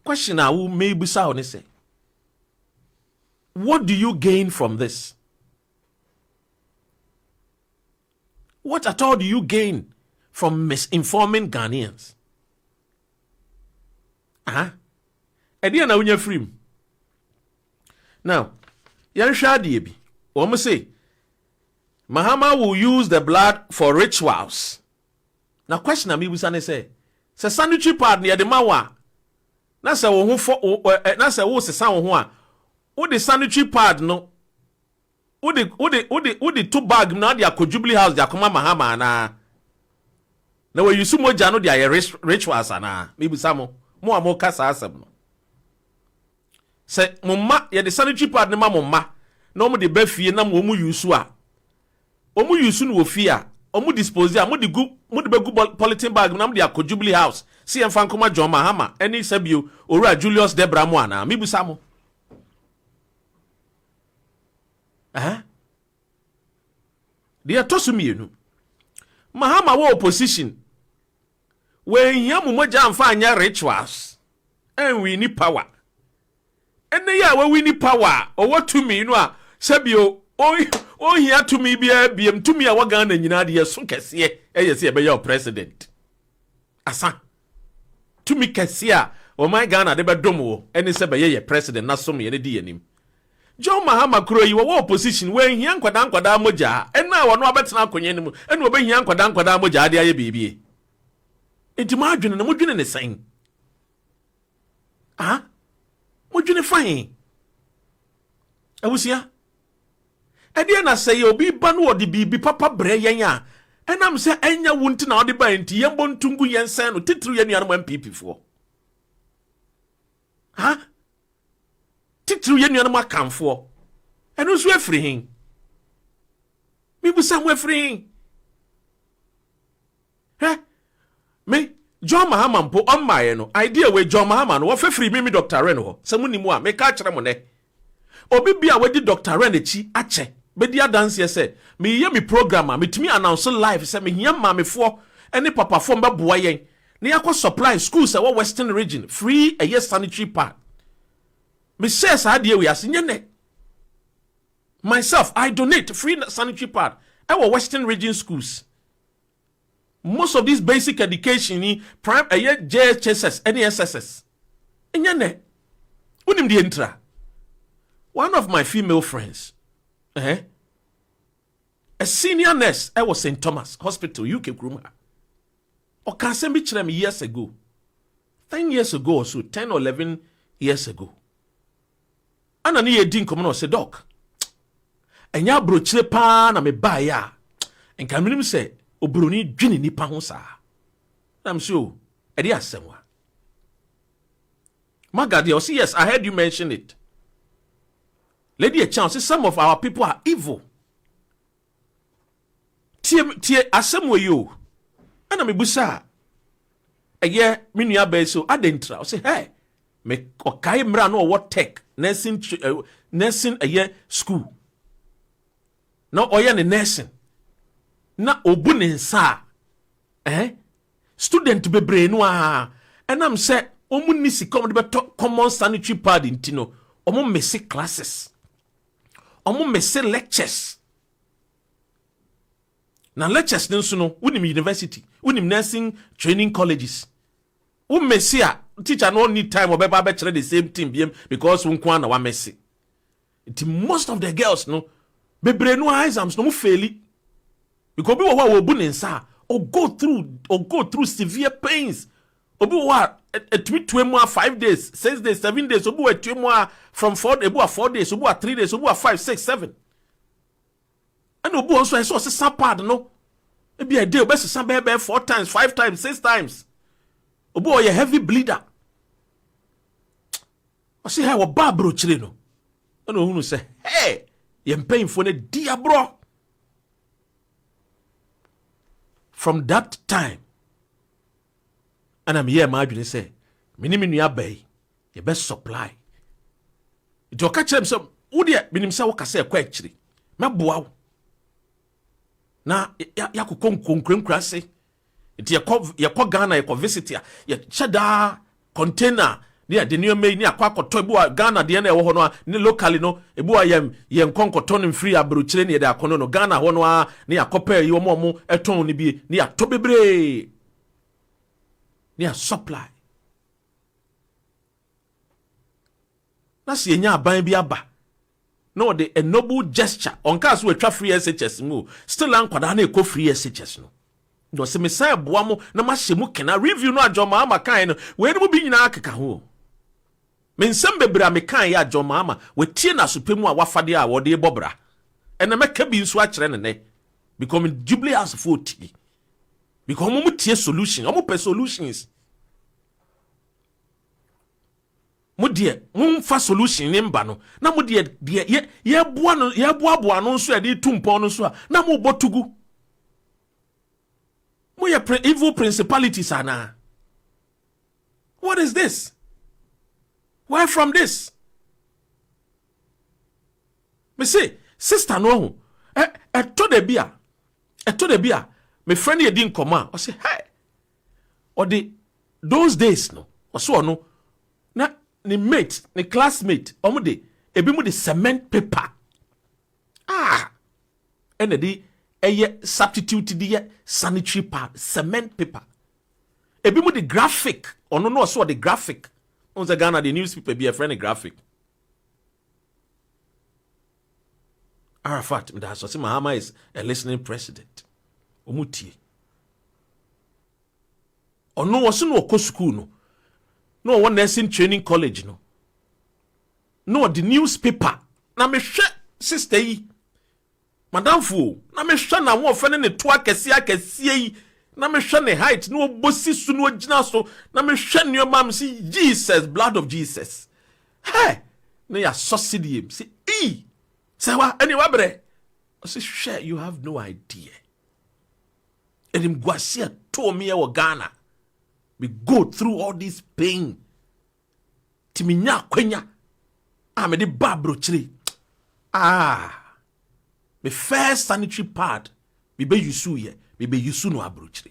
Question I will maybe say. What do you gain from this? What at all do you gain from misinforming Ghanaians? Ediana unya free. Now, yan shadi bi. Omo say Mahama will use the blood for rituals. Now question ami busane say sanitary pad near the mawa. Na se wo ho na se wo sesa wo ho a wo the sanitary pad no wo the two bag na dia Jubilee House dia koma Mahama na we use moja no dia rituals ana me busamo mo amo kasa asem no se momma ye the sanitary pad ne ma momma na omo de ba fie na mo mu use a omo use no wo fie a omo dispose a mo de be gu polythene bag na mo dia Jubilee House si en fan koma John Mahama eni sabio owura Julius Debra mo ana me busamo they are tosumienu Mahama wo opposition when yamu moja amfa anya rituals and we need power and ya we need power or what to me no a sabio o here to me biem to me a waga na nyina de so kese ye be your president asa to me kese a o my Ghana de be dom wo eni se be ye president na so me ne di yanim John Mahama kuro yi wo opposition when hia nkwada moja ena wo no abetena akonye nim ena obe hia nkwada moja ade aye bibie enti ma adwene na modwene ne sen modwene fain awusia ade na say obi ba no odi bibi papa bre yen a enam se enya wunti na odi ba enti yembo ntungu yensen no titru ye nuanom MPP fo titru ye nuanom akamfo eno so afri hin mi bu sam afri hin me John Mahama mpo on my no idea we John Mahama no wo fefri mi Dr. Ren ho samunimu a me ka kire mo ne obi bia we di Dr. Ren echi ache be di adanse se me ye me program a metumi announce live se me hia mamefo ene papa fo mba boa yen na yakọ supply schools e western region free a year sanitary pad me says idea we asenye ne myself I donate free sanitary pad e western region schools. Most of this basic education ni prime JHSS, NSSS. Enyane. Unim di entra. One of my female friends, a senior nurse, I was St. Thomas Hospital, UK Kruma. Or can send me years ago. 10 years ago or so, 10 or 11 years ago. And I need a din come on say, Doc. And ya brochile pa na me ba ya. And can me say, Obroni dwene nipa ho sa. I'm sure. Edi asemwa. Magadi, you see, yes, I heard you mention it. Lady a chance, some of our people are evil. Tie asemwa yo. Ana me busa. Eye me nua ba so adentra. I say, hey, me okai mra no what tech nursing eye school. No oya ne nursing. Na obu ne nsa student bebre no a enam se omu ni sikom de beto common sanitary pad intino omu messe classes omu messe lectures na lectures nso no unim university unim nursing training colleges messe a teacher no need time obeba be chere the same thing biem because unkwa na wa messe most of the girls no bebre no exams no mu faili. Because we will go through severe pains. obi wa etumi 5 days 6 days 7 days obi wa etumi from 4 days obi wa 3 days obi wa 5 6 7 and obi also I saw say pad no ebi a day obesisa be 4 times 5 times 6 times obi wa heavy bleeder o say how ba bro chire no and ohunu say hey ye mpanyimfo na dia bro. From that time, and I'm here, my adwene say, minimum nua bay, your best supply. It will catch them some, would ye, minim sa waka say, quachri, ma boa. Na, ya kukon krasi, it ya Ghana, ya visit ya chada container, near the new may near Quaco Toibua, Ghana, the end of Honoa, ni locally no, Ebua yem conco tonin free a bruchini, da conono, Ghana, Honoa, near Copper, your momo, a tone be near Tobibre, near supply. That's ye nya biaba. No, a noble gesture, on cast with free SHS move, still anquadane co free SHS no. No, se me say boamo, na mashimu can I review no John Mahama kind, where do be in Akaka? Mensem bebre me kan ya John Mahama we tie na supremu a wafade a wode bobra ena meka bi nso a kire ne because dubly as 40 because mo tie solution mo pe solutions mo die mo fa solution ne mba no na mo die ye boa no nso e de tumpon no so a na mo botugu mo ye evil principalities ana. What is this? Where from this? Me say, sister no, to the beer, my friend ye didn't come out. I say, hey, or those days no, or so no, na ni mate, ni classmate, omude, ebi mu the cement paper. And the substitute the sanitary pad, cement paper. Ebi mu the graphic, or no, so the graphic. On the Ghana, the newspaper be a friendly graphic. Arafat, that's what Mahama'S is a listening president. Omuti. Or no, was no co school no. No one nursing training college no. No, the newspaper. Na me share sister yi. Madam Fu, na me share na wo fene ne to akesi yi. Na me hwe ne height no bosi su no gina so na me hwe ne mam si Jesus, blood of Jesus. Hey, na ya subsidy si say wa any wa bre. I say share, you have no idea. Edim Gwasia to me e Ghana. We go through all this pain. Timinya kwenya. Me de babro chiri. Me first sanitary pad. Me be yusu ye. Bebe yusu no abrochire.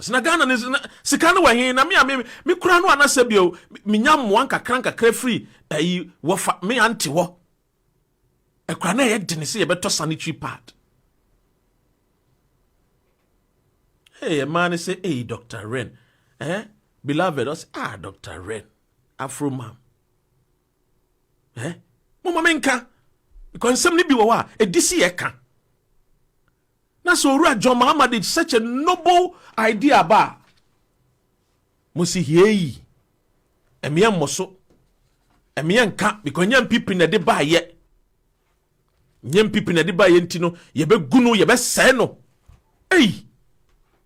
Sina Ghana ne sikana wa hin na me kura no anase bio me nyam wan kakra free wo fa me anti wo. E kura na ye de ne se ye beto sanitary pad. Hey, a man say, hey, Dr. Ren. Beloved, us, Dr. Ren. Afro ma'am. Mama menka. Because some nibi wa disi eka. Na so John Mahama did such a noble idea ba. Musi hiei. Emiya moso. Emiya nka because nyam pipi na de ba ye. Nyam pipi na de ba ye ntino yebe gunu yebe se no. Hey.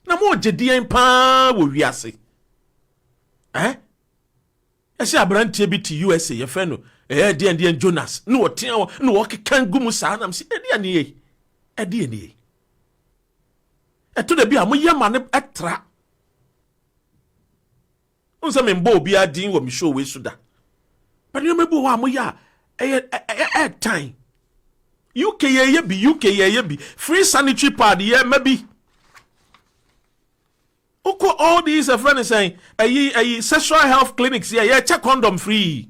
Na mo jedien pa wo wiase. Ese abrantie bi ti USA ye fe no. Dean Jonas. No otia no okekan gumu sa na msi edi ani. Edi ani. Eto de bia mo yema ne etra. Unsa me mbo bia din wo mi show we suda. But you mebu wa mo ya time. UK ye bi free sanitary pad ye maybe. Uko all these a friend is saying sexual health clinics here check condom free.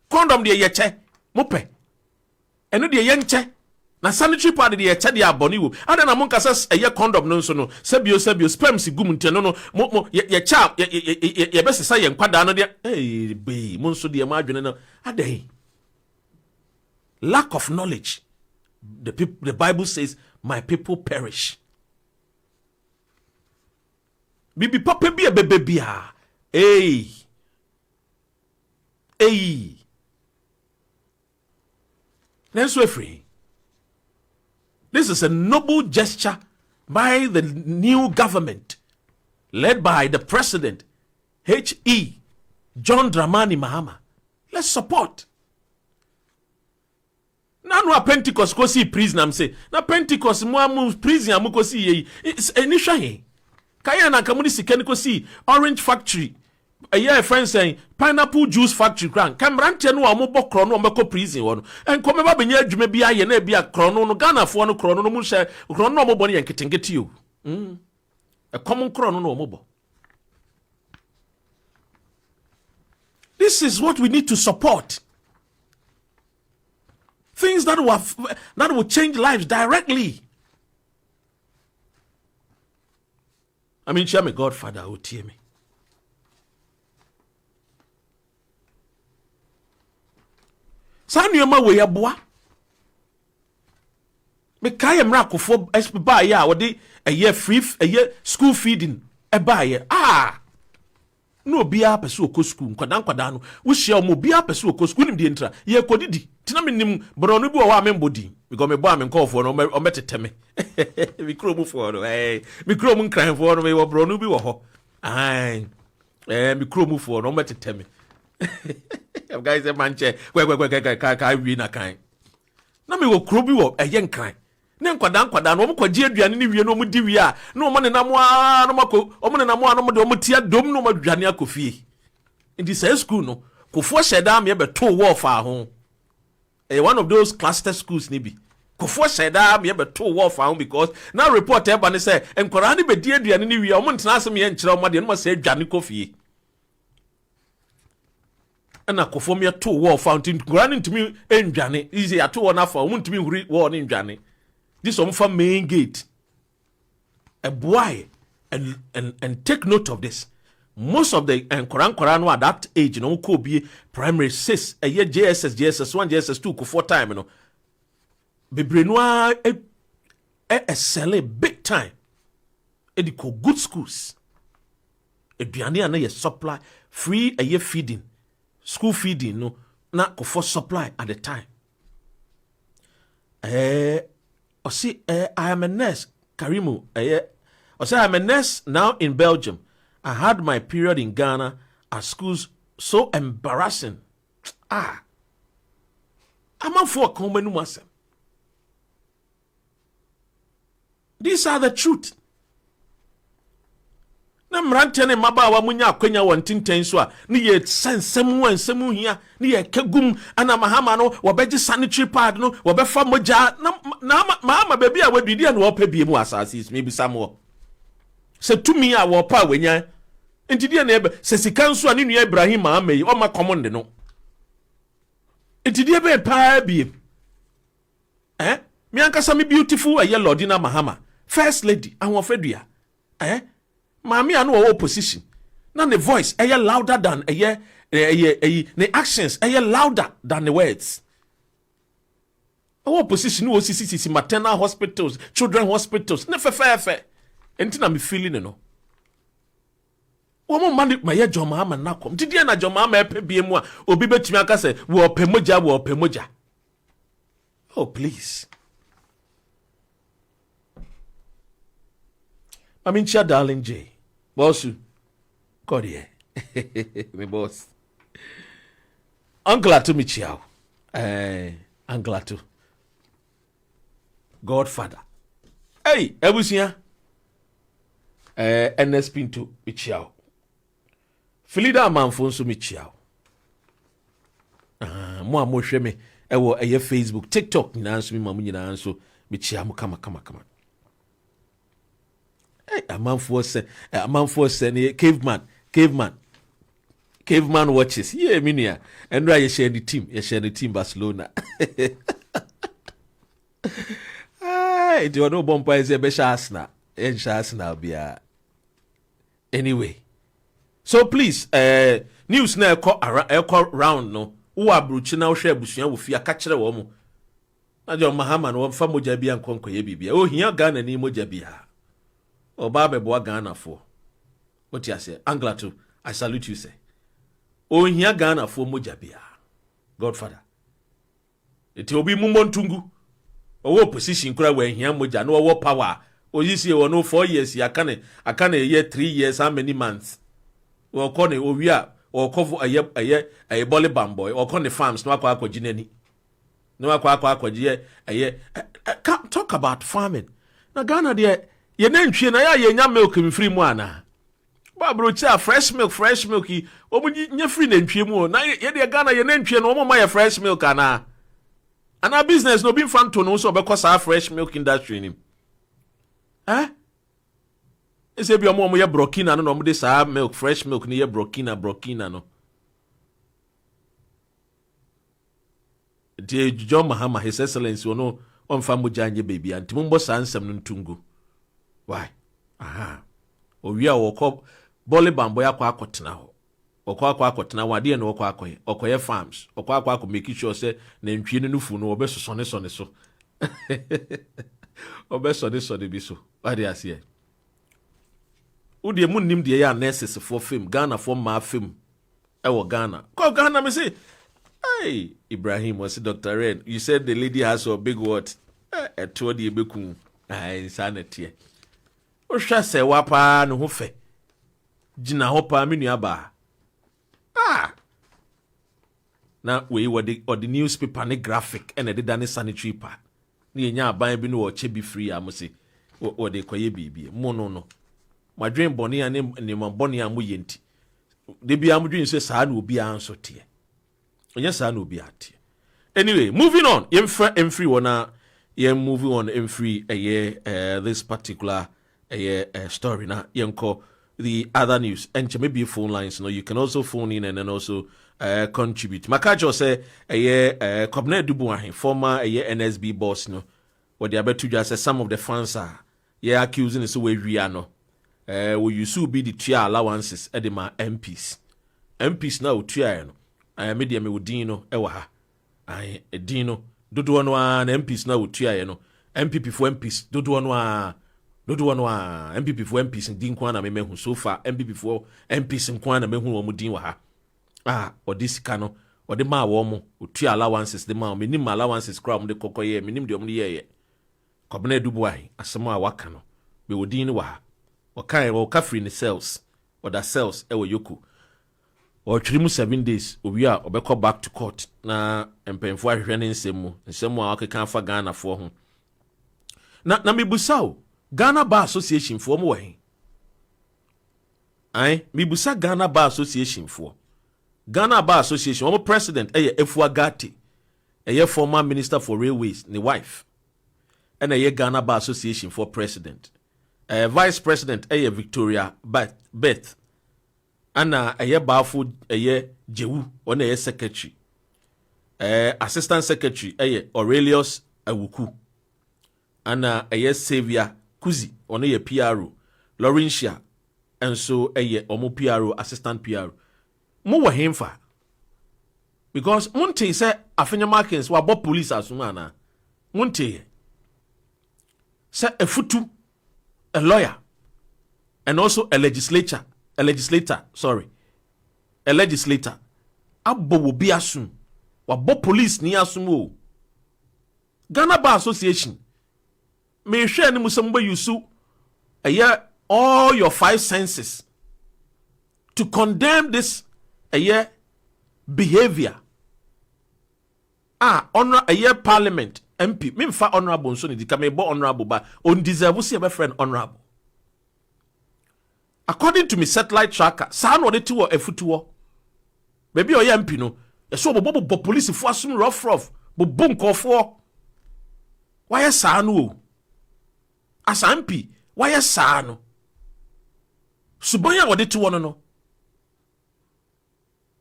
Condom de ye check mope. Eno de ye check. Na sanitary pad de ye check de aboni wo. Ada na monka say condom no so no. Sebio sperm si gum ntia no mo ye cha ye be sesa ye nkwada no de be mo so de ma adwene no. Adai. Lack of knowledge. The Bible says my people perish bibi papa bi bebe bia hey Nenso free. This is a noble gesture by the new government led by the president H.E. John Dramani Mahama. Let's support. Now no Pentecost go see prison am say. Na Pentecost mo am prison am go see ye. It's initial he. Kaya na kamuni sikeni go see Orange Factory. A year friend saying pineapple juice factory grand. Kamrante no amobo krono omeko prison wono. En komeba benye adwuma bia ye na bia krono no Ghana fo no krono no mu hye krono no omobo ne yenketengeti yo. A common krono no omobo. This is what we need to support. Things that will change lives directly. I mean, share my Godfather who tear me. Sanu we aboa. Me kaya mrako for ba ya wode a year free a year school feeding e ba ye. No bia pese okọ school nkwadan no wo hia mo bia pese okọ school nim de ntra ye kodidi tina menim brono bi wo wa membodi because me bo am nkofo no o meteteme mi krom fo no mi krom nkran fo no me wo brono bi wo ho mi krom fo no meteteme guys e manche ka wi na kan na me wo kro bi wo eye nkran ne nkwadan no mkwaji aduane ne wie no mu di wie a no mo ne namo no mako o mo ne namo no mo de o tia dom no madwane akofie in say school no kofo sheda me be to wo fa ho one of those cluster schools ni bi kofo sheda me be to wo fa ho because now report e ba ne say enkwara ne be di aduane ne wie o mo ntena asem ye nkire o mo de no mo say adwane kofie ana kofo me to wo fountain nkora ne ntumi endwane easy ato wo na fa o mo ntumi huri wo ne ndwane. This one from main gate. A boy, and take note of this. Most of the Koran at that age, you know, could be primary 6, a year JSS 1, JSS 2, 4 time, you know. Bebrenois a sell big time. Edico good schools. A Biania a supply free a year feeding, school feeding, no, not for supply at the time. See, I am a nurse, Karimu. I am a nurse now in Belgium. I had my period in Ghana at schools so embarrassing. I'm out for a common wasem. These are the truth. Na mrantene mabawa munya akwenya wantinten so a ne ye sensemu hia ne ye kagum ana Mahama no wobeji sanitary pad no wobefa moja na Mahama baby a wadidi na wo pa biem asase me bisa mo se tumi a wo pa wenya entidi na ebe se sika nso a ne nua Ibrahim Mahama yi o ma common no entidi ebe pa biem me ankasa me beautiful aye Lordina Mahama first lady ahofadua Mami anu wa opposition. Na the voice louder than the actions louder than the words. Our opposition no sisi maternal hospitals, children hospitals. Ne fe. Enti na me feeling no. Omo man ma ye John Mahama na kom. Didi na John Mahama epe biemu a obi betumi aka se wo pemoja. Oh please. Amincha darling J. Bossu. God here. My boss. Uncle Atu Michiao. Uncle Atu. Godfather. Hey, Ebusia. NS Pinto Michiao. Filida Manfonso Michiao. Mo hwe me ewo Facebook, TikTok ni nanso mi mamu nyina nanso Michiao kama. A man for caveman watches. Yeah, minia. And right, you share the team Barcelona. It was no bumper is a beshasna. And shasna be anyway. So please, news now call round no. Who are bruchina share bushia with fear catcher a woman. Najo Mahama no famo jabi and conquer ye bibia. Oh, here Ghana ni mo jabia. Oba beboa Ghana for. What you say? Angla too. I salute you, say. Oh, here Ghana for Mojabia. Godfather. It will be Mumontungu. Oh, position cry where here Moja, no power. Oh, you see, no 4 years, I can't a year, 3 years, how many months? Well, call it, we are, or cover a year, a bolly bamboy, or con the farms, no aqua jineni. No aqua a year. Can't talk about farming. Now, Ghana, dear, your name, China, your milk in free moana. Babrocha, fresh milky. Oh, when you're free name, Chimo. Now, you're Ghana, your name, Chino, my fresh milk, and our business no being fun to know so because our fresh milk industry in him. Eh? It's a be a mom, we are brokina, no, this milk, fresh milk, near brokina, no. Dear John Mahama, His Excellency, no, on Famujanya baby, and Timumbo Sansam Ntungu. Why? Aha. O we are walk Bolly Bamboya Quacotina. Or Quacotina, what dear no Quacoy, or Quaye Farms, or Quaco make sure say, name Chino Nufu, no best on this so. Or best on this or the biso. What do I say? Udi moon named the air nurses for film, Ghana for my film. Ewa Ghana. Call Ghana, me say. Hey, Ibrahim was Dr. Red. You said the lady has a big word. A told you, Bekum. Sanitary. O shall say, Wapa no hofe. Jina hopa miniaba. Ah. Now we were the newspaper and the graphic and the done sanitary part. Ni nya ban bi no o che bi free amose. O de koye bibi. Mo no. My dream boni and ne boni amu yenti. De bi amu dream say sa na obi anso tie. Yes, I know be at. Anyway, moving on. M3 wanna moving on M3 this particular story now. Yenko the other news and maybe phone lines. No, you can also phone in and then also contribute. Makajo say Kobne Dubuahin, former NSB boss. No, what they are about to just say some of the fans are accusing us way Riano. Will you soon be the tier allowances at the MPs? MPs now tier no. Media me udino ewa ha edino dodo no a MPs na otua no MPP for MPs dodo no a MPP for MPs din kwa na mehu so far MPP for MPs kwa na mehu wo din wa ha odisika no ode ma wo mo otua allowances de ma menim allowances kra mo de kokoye menim de om de ye Kobna Dubuai asemo a waka no be odin wa ha o kan wo ka free ni cells or da cells ewo yoku or 7 days, we are or back to court. Na empemfo ahwehwe ne nsemu a akeka fa Ghana for ho. Na me busao Ghana Bar Association for mo we. Me busa Ghana Bar Association for. Ghana Bar Association, our president Efuagati, former minister for railways, the wife. And Ghana Bar Association for president. Vice president Victoria Beth. Ana bafu Jewu on secretary. Assistant secretary Aurelius Awuku. Ana Xavier Kuzi on PRO. Laurentia and so omo PRO assistant PRO. Mo wa hemfa. Because Monte say Afenya Markins wa bo police asumana. Monte say a futu a lawyer and also a legislator, Abbo will be assumed. Wabo police ni asumo. Ghana Bar Association. May share ni musamba yusu. All your 5 senses to condemn this behavior. Honor Parliament MP. Mimfa honorable so ni dikame bo honorable ba on deserve see a friend honorable. According to me satellite tracker, san wode ti wo afutuo. Baby o ya MP no, so bo police fo asum rough bo nkofo. Why san no? As MP, why san no? Subanya wode ti wo no.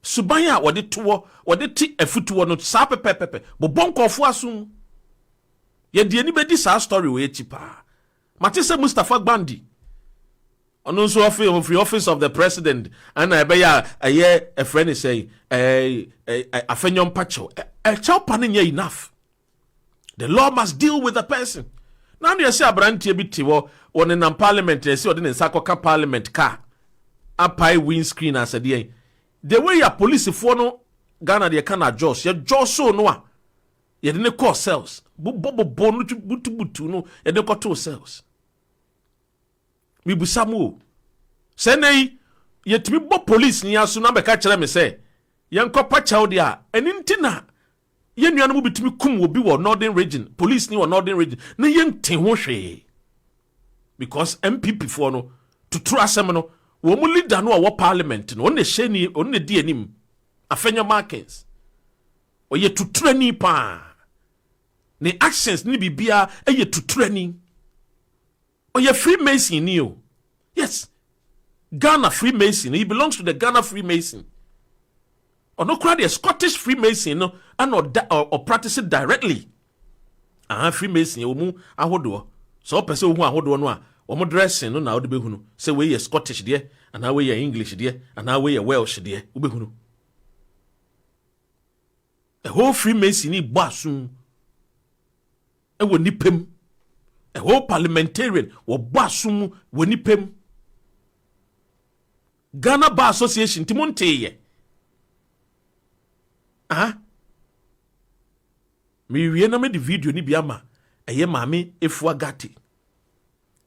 Subanya wode ti wo, wode ti afutuo no sa pepepepe. Bo nkofo asum. Ye die ni be di sa story we chipa. Matise Mustafa Gbandi. And also office of the president and a friend is saying a fenyon pacho a child panning enough. The law must deal with the person. Now you say a branch bit on in parliament, you see, or in Sakoka parliament car. apply windscreen as a day. The way your police for no Ghana they can adjust. You just so no. You didn't call cells. Butu no. You didn't call 2 cells. We busamu. Sene ye timi bo police ni aso na beka kire me say ye nkopa chaw dia enintina ye nuanu mu bitimi kum obi wo northern region police ni wo northern region na ye nte ho hwe because MPP for no to true asem no wo mu leader no wo parliament no on hye ni on di anim afenya markets o ye tuturani pa ne actions ni bibia e ye tuturani o ye Freemason ni o yes Ghana Freemason, he belongs to the Ghana Freemason. Or no crowd the Scottish Freemason no and or practice it directly. Freemason you mu ahodo. So person who ahodo no a omo dressing no na wo de behunu. Say we ye Scottish there and now we ye English there and now we ye Welsh there. Wo behunu. A whole Freemason ni boasum. E wo nipem. A whole parliamentarian wo boasum wo nipem. Ghana Bar Association Timonte ye. Me wie na me di video ni biama eye maame efua gati.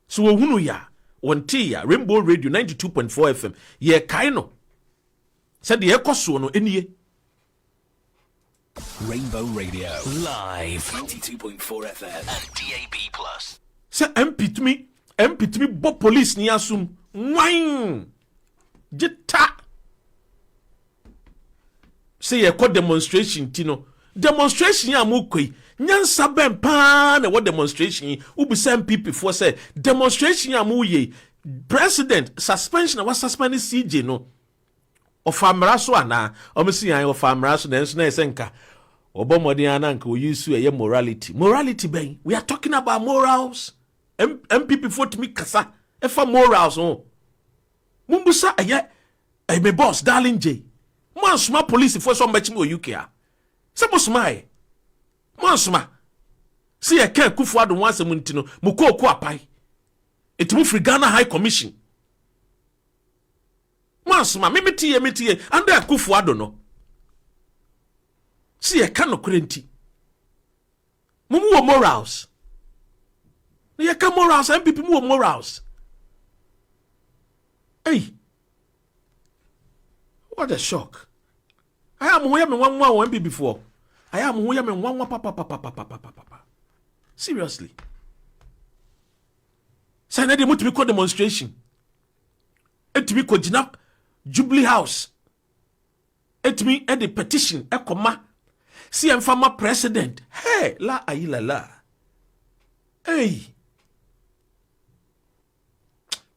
So wo hunu ya wonte ya Rainbow Radio 92.4 FM ye kai no. Said the ekoso no enie. Rainbow Radio live 92.4 FM and DAB+. Say MP to me bo police ni asum. Wine. Jita say ye call demonstration tino demonstration ya mukoi nyansa ben pa na what demonstration ubi send people for say demonstration ya muye president suspension was suspended CJ no of amraso ana omisi yan of amraso na enso na esenka obomodi ana nka oyisu eye morality ben we are talking about morals MPP for to me kasa efa morals oh Mumbusa aye me boss darling J. Man sma police for some match me UK a. Sebo sma Man sma. See a ken kufu ado once muntino muko ko apai. Etimu free Ghana High Commission. Man sma me tie under kufu ado no. See a kan no kurenti. Mumu wo morals. Ye ka morals MPP mu wo morals. Hey, what a shock! I am who I am one before. I am who I am one papa. Seriously. Say na dey mo to be call demonstration. Etimi ko gina Jubilee House. Etimi e the petition e koma. See am former president. Hey, la ayilala. Hey.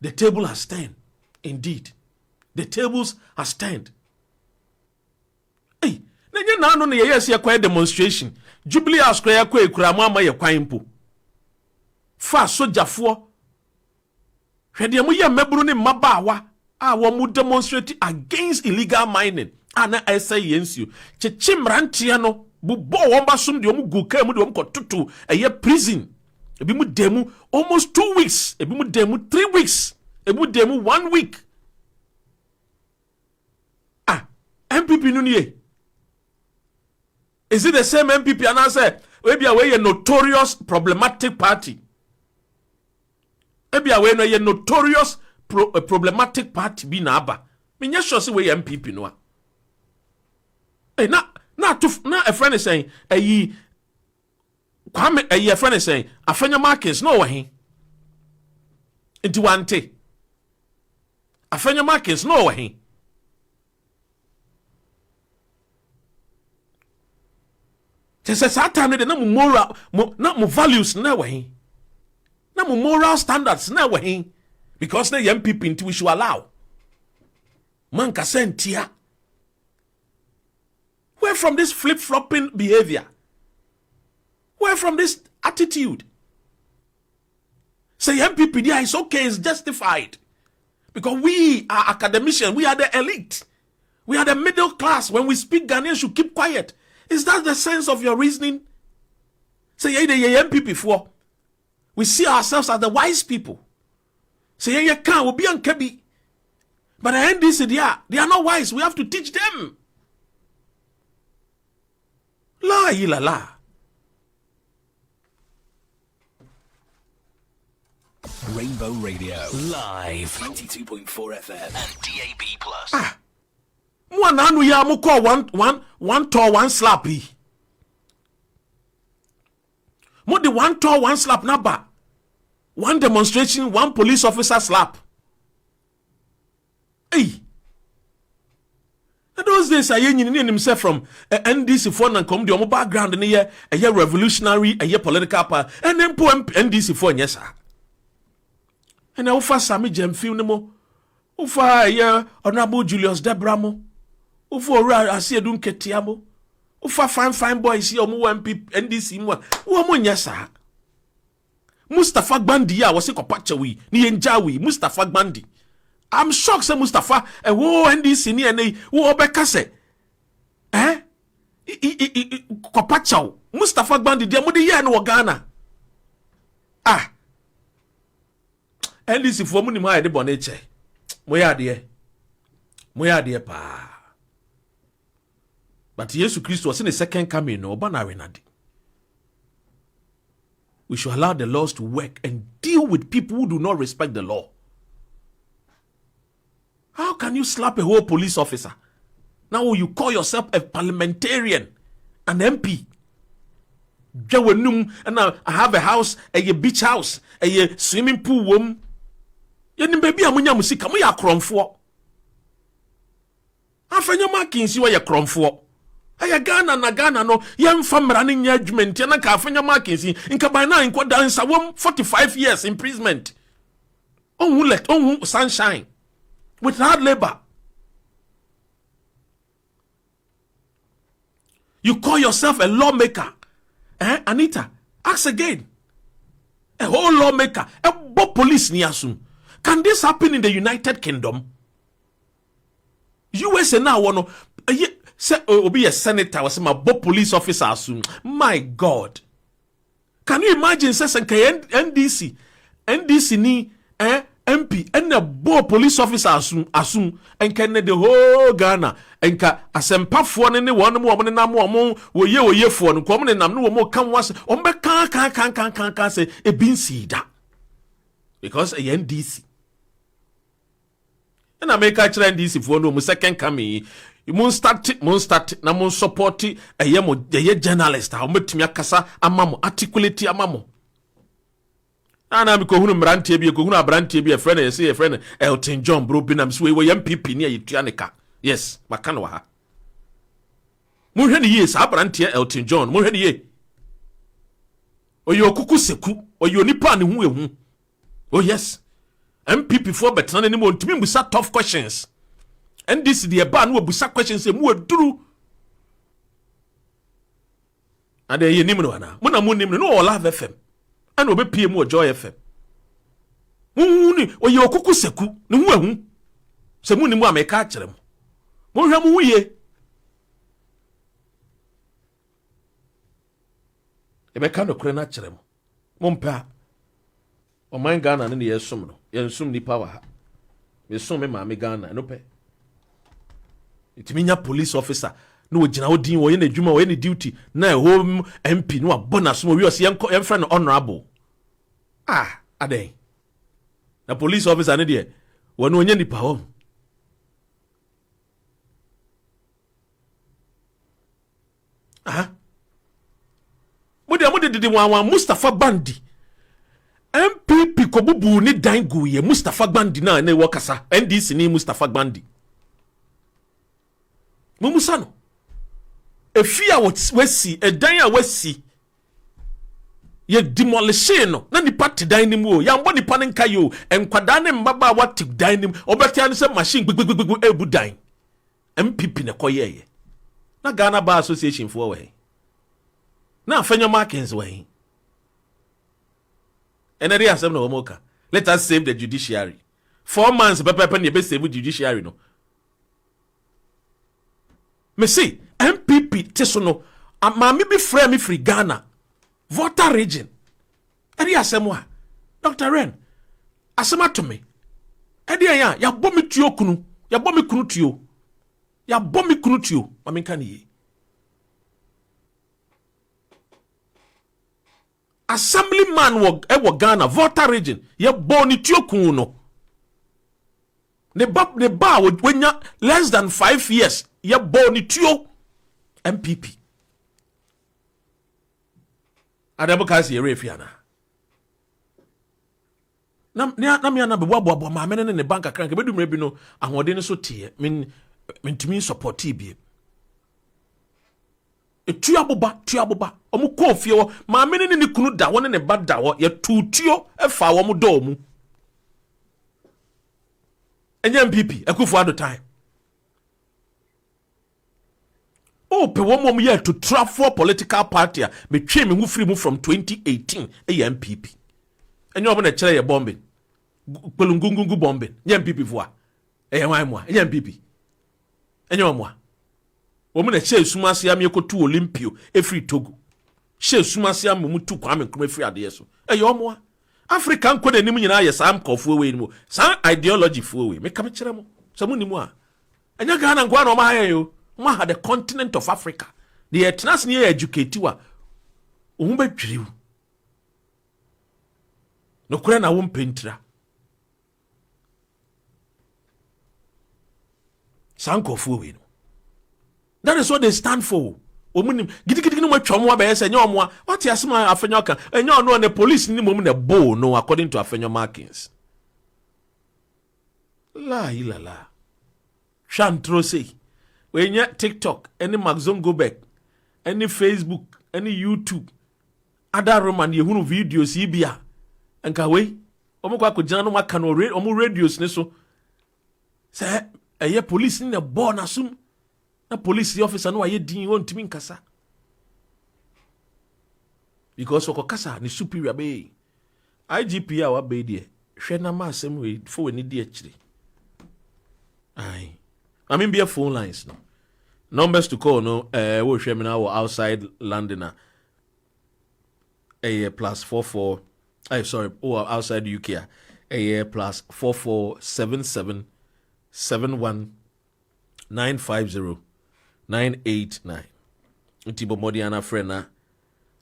The table has turned. Indeed, the tables are turned. Hey, na no ye yes ye kwa demonstration. Jubilee House kwa ye kwa ekura mo ama ye kwan mpo. Fa sojafo. Hwede mo ye meburu ne mabaawa a wo mu demonstrate against illegal mining. Ana esa yensu. Cheche mrantia no bubo won ba sum de mo guka mu de mo kototo eye prison. Ebi mu demu almost 2 weeks, ebi mu demu 3 weeks. Ebu demu 1 week. MPP nunye. Is it the same MPP and I say maybe away a notorious problematic party? Maybe away no a notorious problematic party be na aba. Me nya sure say we MPP no. Eh na a friend is saying ayi Kwame a friend is saying afanya Markins no wahin. Into one te. Afenya Markins no wahin. Says that time na mo moral na mo values na wahin. Na mo moral standards na wahin. Because na young people into we should allow. Man ka sentia. Where from this flip-flopping behavior? Where from this attitude? Say MPP there is okay, it's justified. Because we are academicians, we are the elite. We are the middle class. When we speak, Ghanaians should keep quiet. Is that the sense of your reasoning? Say the MPP for. We see ourselves as the wise people. Say can't be on Kebi. But the NDC, they are not wise. We have to teach them. La ila la. Rainbow Radio live 92.4 FM and DAB+. One anu ya mo call one tall one slappy. Mo the one tall one slap naba. One demonstration, one police officer slap. Hey. Those days I hear himself from NDC for and come the background in a revolutionary, a political power, and then NDC for yes sir. And I offer Sammy Jem Filnemo, offer Honorable Julius Debramo, offer Asiedun Ketiamo, offer fine boys here, MP NDC woman yes sir. Mustafa Gbandi ya was a copachawi, ni enjawi, Mustafa Gbandi. I'm shocked, say Mustafa, and who NDC ni and who obekase. Kopachao, Mustafa Gbandi, dia mudi ya no Ghana. NDC for muni ma de boneche. Moya de pa. But Jesus Christ was in the second coming, no banari. We should allow the laws to work and deal with people who do not respect the law. How can you slap a whole police officer? Now you call yourself a parliamentarian, an MP. And I have a house, a beach house, a swimming pool room. You baby amunya musika mo ya kromfo. Afanya markings you ya kromfo. Aya Ghana na Ghana no yemfa mrane judgment ya na ka afanya markings inka by now inko dansa wom 45 years imprisonment. On sunshine with hard labor. You call yourself a lawmaker. Anita, ask again. A whole lawmaker, a police ni assume. Can this happen in the United Kingdom? USA now want to say be a senator was my police officer assume. My God. Can you imagine say NDC ni MP and a police officer assume and can the whole Ghana and ka asempa for ne one more na mo wo ye for no come nam no mo kan was on be kan say e bin sida because a NDC and America try NDC for no mo second coming you start na mo support e ye journalist ha mo timi akasa amamo articulate amamo ana mi ko hunu mrantie bi ko hunu abrantie bi a friend say a friend Elton John bro binam so we MPP ni ayetua ne ka yes maka no ha mo hwe ne ye sa abrantie Elton John mo hwe ne ye oyo kuku seku oyo nipa ne hu ehu oh yes MPP for betana ne mo ntimi busa tough questions and this the ba no busa questions e mu aduru ade ye nim no ana mo na mo nim no all have FM and obe PM or Joy FM. Muni o ye okuku seku ne hu ahu. Se muni mu ameka akere mo. Mo hwa mu ye. Ebe ka no kure na akere mo. Mo mpa. O man Ghana ne ye sum no. Ye sum ni power ha. Me sum me ma me Ghana no pe. Itiminya police officer no gina odin wo ye na dwuma wo ye na duty na home MP no bonus mo wi o se yen friend honorable aden na police officer ne de wonu onye nipa ho mo de wan Mustafa Gbandi MPP ko bubu ni dan gu ye Mustafa Gbandi na wo kasa NDC ni Mustafa Gbandi musa no efia wasi edan a wasi ye demolition no na nipa te dan ni mu o ya mbo nipa ne nka yo enkwada ne mbaba wa te dan ni obetia ne se machine gbegbegbegbe ebu dan MPP ne koyeye na Ghana Bar Association for we na afanya markings we enere asem no moka let us save the judiciary 4 months pepe ne be save judiciary no me see MPP tesono amami bi frame me free Ghana voter region eri asemwa Dr. Ren asema to me edi ya bomi tuokunu Ya bomi kunutio. Ya bomi kunutio. Mami kani. Assemblyman wo Ghana voter region. Ya boni tio kuno. Ne ba wenya less than 5 years. Ya boni tio MPP. Adabo kasi yere fiana. Na mi ana be boabo ma me ne bank account ke bedum rebi no ahode ne so tie mentumi support bi tuaboba omu ko fie wo ma me ne kunu da wo ne ba da wo ye tutuo e fa wo mu do mu enya MPP Akufo Addo time o pe wo mom ye to travel political party me twe me hu free mu from 2018 e MPP enyo omo na kire ye bombing pelungungungu bombing nye MPP voa wan mo nye MPP enyo omo omo na che sumase am yekotu Olympio free Togo she sumase am mu tu Kwame Nkrumah free ade so omo African ko na nim nyina ye sam kofu we ni mo sam ideology fu we me kam kire mo so mu ni mu a enya Ghana ngwa na omo ha yo ma ha the continent of Africa the etnas ne educate wa ohun bedwiriw no kura na wo mpentira sanko fuwe no that is what they stand for omunim gidigidi no matwom wa be yesa nya omo a what yasema afenyo ka enya ono ne police ni mom ne bo no according to afenyo markings la ilala chantro say we nya TikTok any Maxon go back any Facebook any YouTube other roman ye hunu videos ibia enka we omo kwa ko jana no maka no omo radios ne so say eye police ni na bo na sum na police officer no aye din won timi nkasa because okokasa ni superior be IGP a wa be die hwe na ma asem we fo we ni die akire ai I mean be phone lines no numbers to call no we hwe me na outside London +44 outside UK +4477 71 950 989 Ntibo Modiana Frena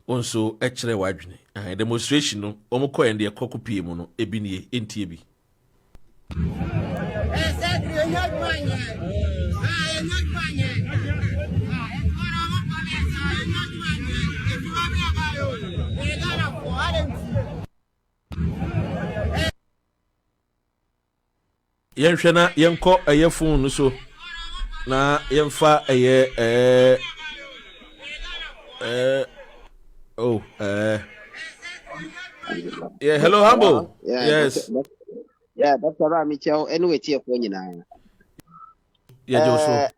also echere wadwene demonstration no omukọ ende ekokopie mu no ebinie entie bi yenhwe na yenko eye phone so na yemfa eye yeah, hello Humble. Yeah, Yes. Dr. Ramichel anyway tie for nyina. Yeah, Joshua.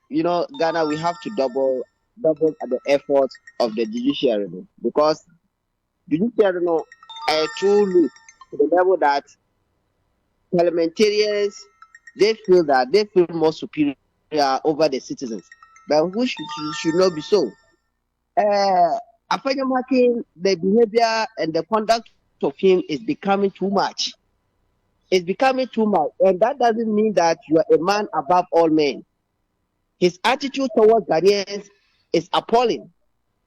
You know, Ghana, we have to double the effort of the judiciary because judiciary too look to the level that parliamentarians they feel more superior over the citizens, but which should not be so. Afenyomakin, the behavior and the conduct of him is becoming too much. It's becoming too much, and that doesn't mean that you are a man above all men. His attitude towards Ghanaians is appalling.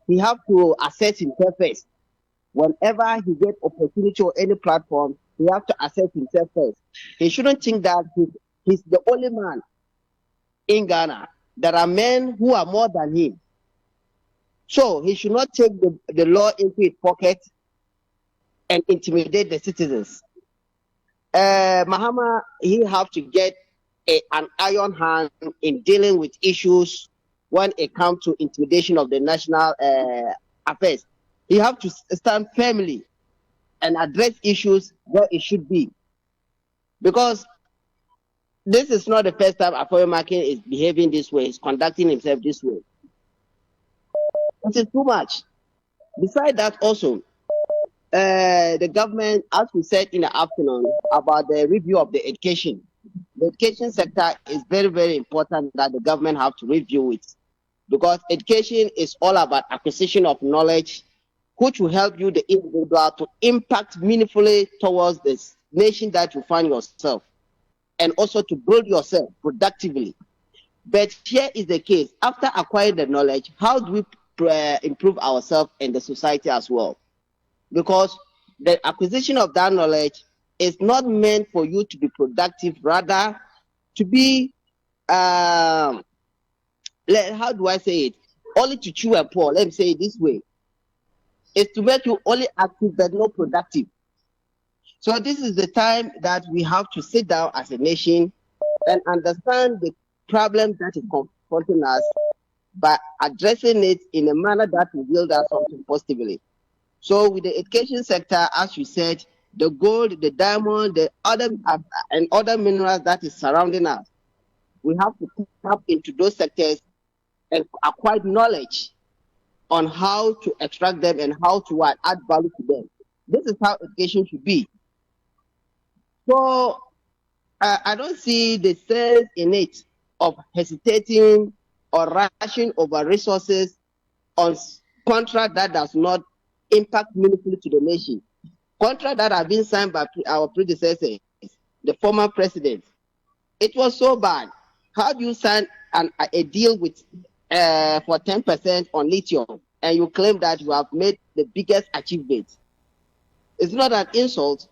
He have to assess himself first. Whenever he gets opportunity or any platform, he have to assess himself first. He shouldn't think that he's the only man in Ghana. There are men who are more than him. So he should not take the law into his pocket and intimidate the citizens. Mahama, he have to get an iron hand in dealing with issues when it comes to intimidation of the national affairs. He have to stand firmly and address issues where it should be. Because this is not the first time Afenyomakin is behaving this way, he's conducting himself this way. It is too much. Besides that also, the government, as we said in the afternoon, about the review of the education. The education sector is very, very important that the government have to review it. Because education is all about acquisition of knowledge which will help you, the individual, to impact meaningfully towards this nation that you find yourself, and also to build yourself productively. But here is the case: after acquiring the knowledge, how do we improve ourselves and the society as well? Because the acquisition of that knowledge is not meant for you to be productive, rather to be how do I say it? Only to chew and pour. Let me say it this way: is to make you only active but not productive. So this is the time that we have to sit down as a nation and understand the problem that is confronting us by addressing it in a manner that will yield us something positively. So with the education sector, as you said, the gold, the diamond, the other and other minerals that is surrounding us, we have to tap into those sectors and acquire knowledge on how to extract them and how to add value to them. This is how education should be. So I don't see the sense in it of hesitating or rushing over resources on contract that does not impact meaningfully to the nation. Contract that have been signed by our predecessors, the former president. It was so bad. How do you sign a deal with for 10% on lithium and you claim that you have made the biggest achievement? It's not an insult.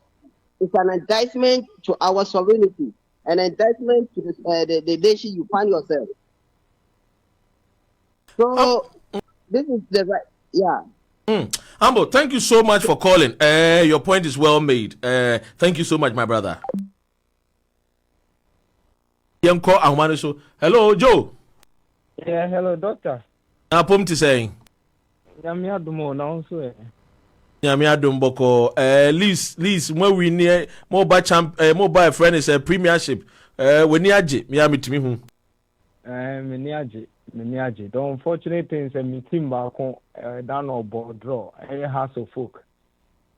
It's an indictment to our sovereignty, an indictment to the nation you find yourself. So this is the right, yeah. Ambo, thank you so much for calling. Your point is well made. Thank you so much, my brother. Hello, Joe. Yeah, hello, doctor. Napom to saying. Yami adumo na onso Nyame adom boko Liz when we near mobile friend is a premiership when you age me amitimi hu meni age the unfortunate thing is me team back down or board draw house of folk.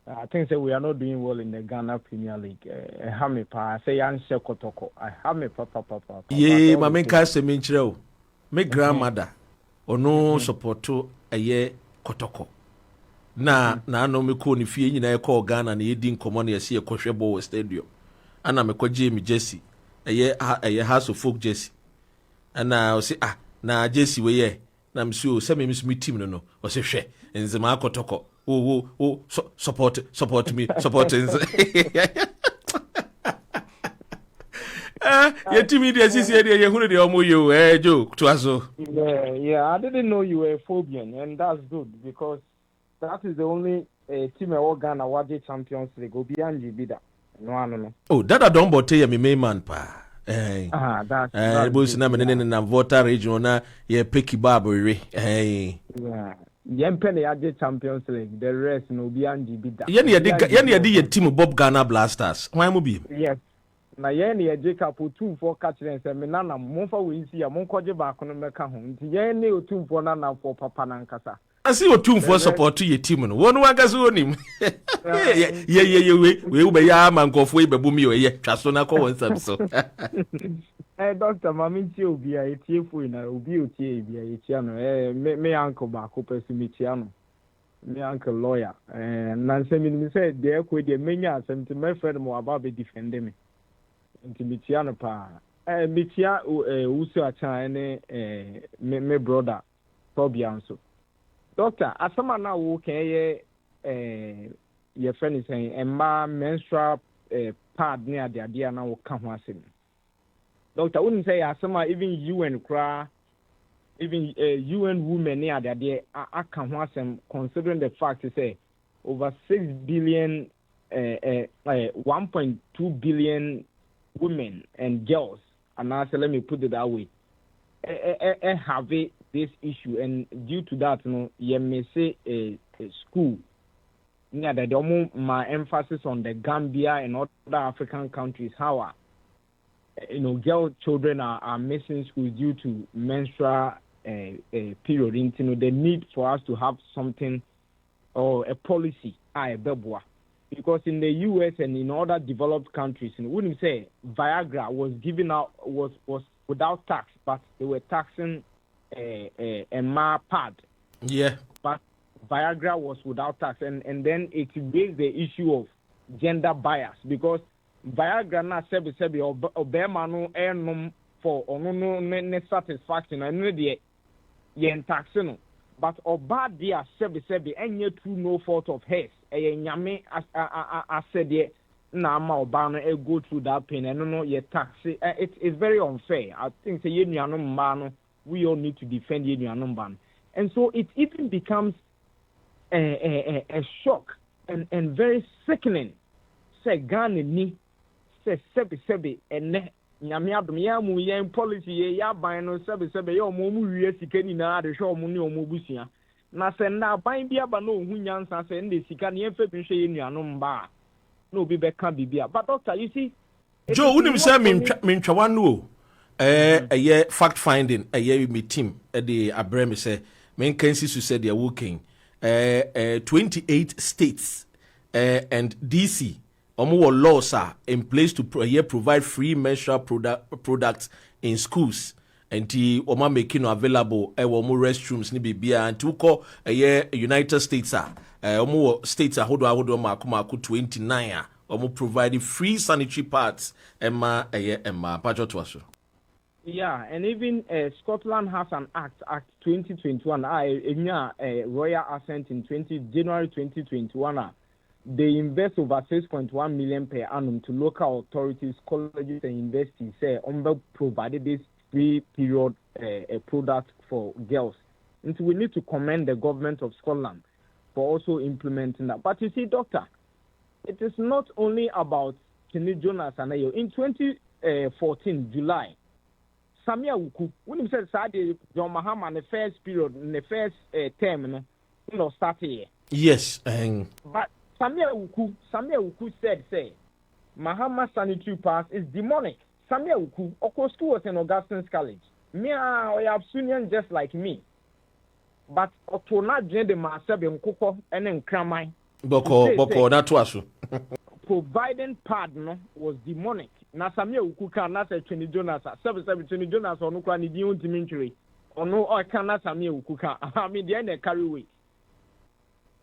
I think that we are not doing well in the Ghana Premier League. I say answer kotoko. I have me papa. Ye my main case me nchire me grandmother ono support to kotoko. Na no me ko ni fie nyina e Ghana na yedi nkomo na yesi ekohwe ball stadium ana me ko Jamie Jesse eye house of folk Jesse ana o se na Jesse we ye na msi o se me team no o se hwe nze ma akotoko support me nze your team media sisi ye hunu de omo yo Joe to aso. Yeah, I didn't know you were a phobian, and that's good because that is the only team in Ghana World Champions League. Obian Jibida. No. Oh, that I don't bote ya me main man pa. That's boys na me na voter region na ye picky barbary. Yeah. Yempe na World Champions League. The rest no Obian Jibida. Ye di ye team Bob Ghana Blasters. Why mo bi? Yes. Na ye ne Jacob otumfo ka kire nse me na momfa we nsi ya monkɔgye ba kono meka ho nti ye ne otumfo na na for papa na nkasa. Asi otumfo support your team no wonu wagase onim ye we be ya mankofo e bebu mi o ye twaso na ko wonsam so. Doctor mami ti obi a etiefo na obi otie bia etia no me uncle ba ko pesimitia no me uncle lawyer na nsemi ni say de ko de menya asem ti my friend mo aba be defend me nti mitia no pa mitia usu acha ne me brother Tobianso. Doctor, asama na wo kan ye friend is saying emma menstrual pad near the idea na wo ka ho asem. Doctor, wouldn't say asama even UN cry even UN women near the idea aka ho asem considering the fact to say over 6 billion 1.2 billion women and girls, and now let me put it that way, have this issue, and due to that, you may say a school. Yeah, the my emphasis on the Gambia and other African countries, how girl children are missing school due to menstrual period. The need for us to have something or a policy, because in the US and in other developed countries, and wouldn't say Viagra was given out was without tax, but they were taxing a pad. Yeah. But Viagra was without tax, and then it raised the issue of gender bias because Viagra na sebi obema no enom for ono no satisfaction and no de yen tax no, but oba dia sebi enye through no fault of hers nyame asede na ama oba no go through that pain and no ye tax it is very unfair. I think say ye nuanom mba no we all need to defend ye nuanom ban, and so it even becomes a shock and very sickening. Say Ghana ni say sebi ene nyame adom ya mu yen policy ya ban no sebi ya omo mu wie sika ni na de hwe omo ne omo busia na se na ban bia ba no hu nyansa se nde sika ne enfe bi hwe ye nuanom ba na obi be ka bibia. But doctor, you see Joe unim say mentwa wanu o fact finding me team the abrem say men can see said they are working 28 states and DC omo laws are in place to provide free menstrual products in schools and the oma making available omo restrooms ni bibia and to call United States omo states hold ma 29 omo providing free sanitary pads emma pajotoaso. Yeah, and even Scotland has an act 2021 royal assent in January 2021 they invest over 6.1 million per annum to local authorities, colleges and universities provided this free period product for girls. And so we need to commend the government of Scotland for also implementing that. But you see, doctor, it is not only about Kenny Jonas and Ayo. In 2014, July, Samia Wuku, when he said Saturday, John Mahama in the first period, in the first term, started here. Yes. But Samia Wuku said, Mahama'S sanitary pass is demonic. Samia Wuku, of school was in Augustine's College. Me, I have Sunnian just like me. But Otona Jende Masabe and Koko and then Kramai. Boko, that was providing pardon was demonic. Na Samia Wuku na say 20 Jonas, 7 Jonas or no can be untimentary. Or no, I cannot Samia Wuku. I mean, the end carry away.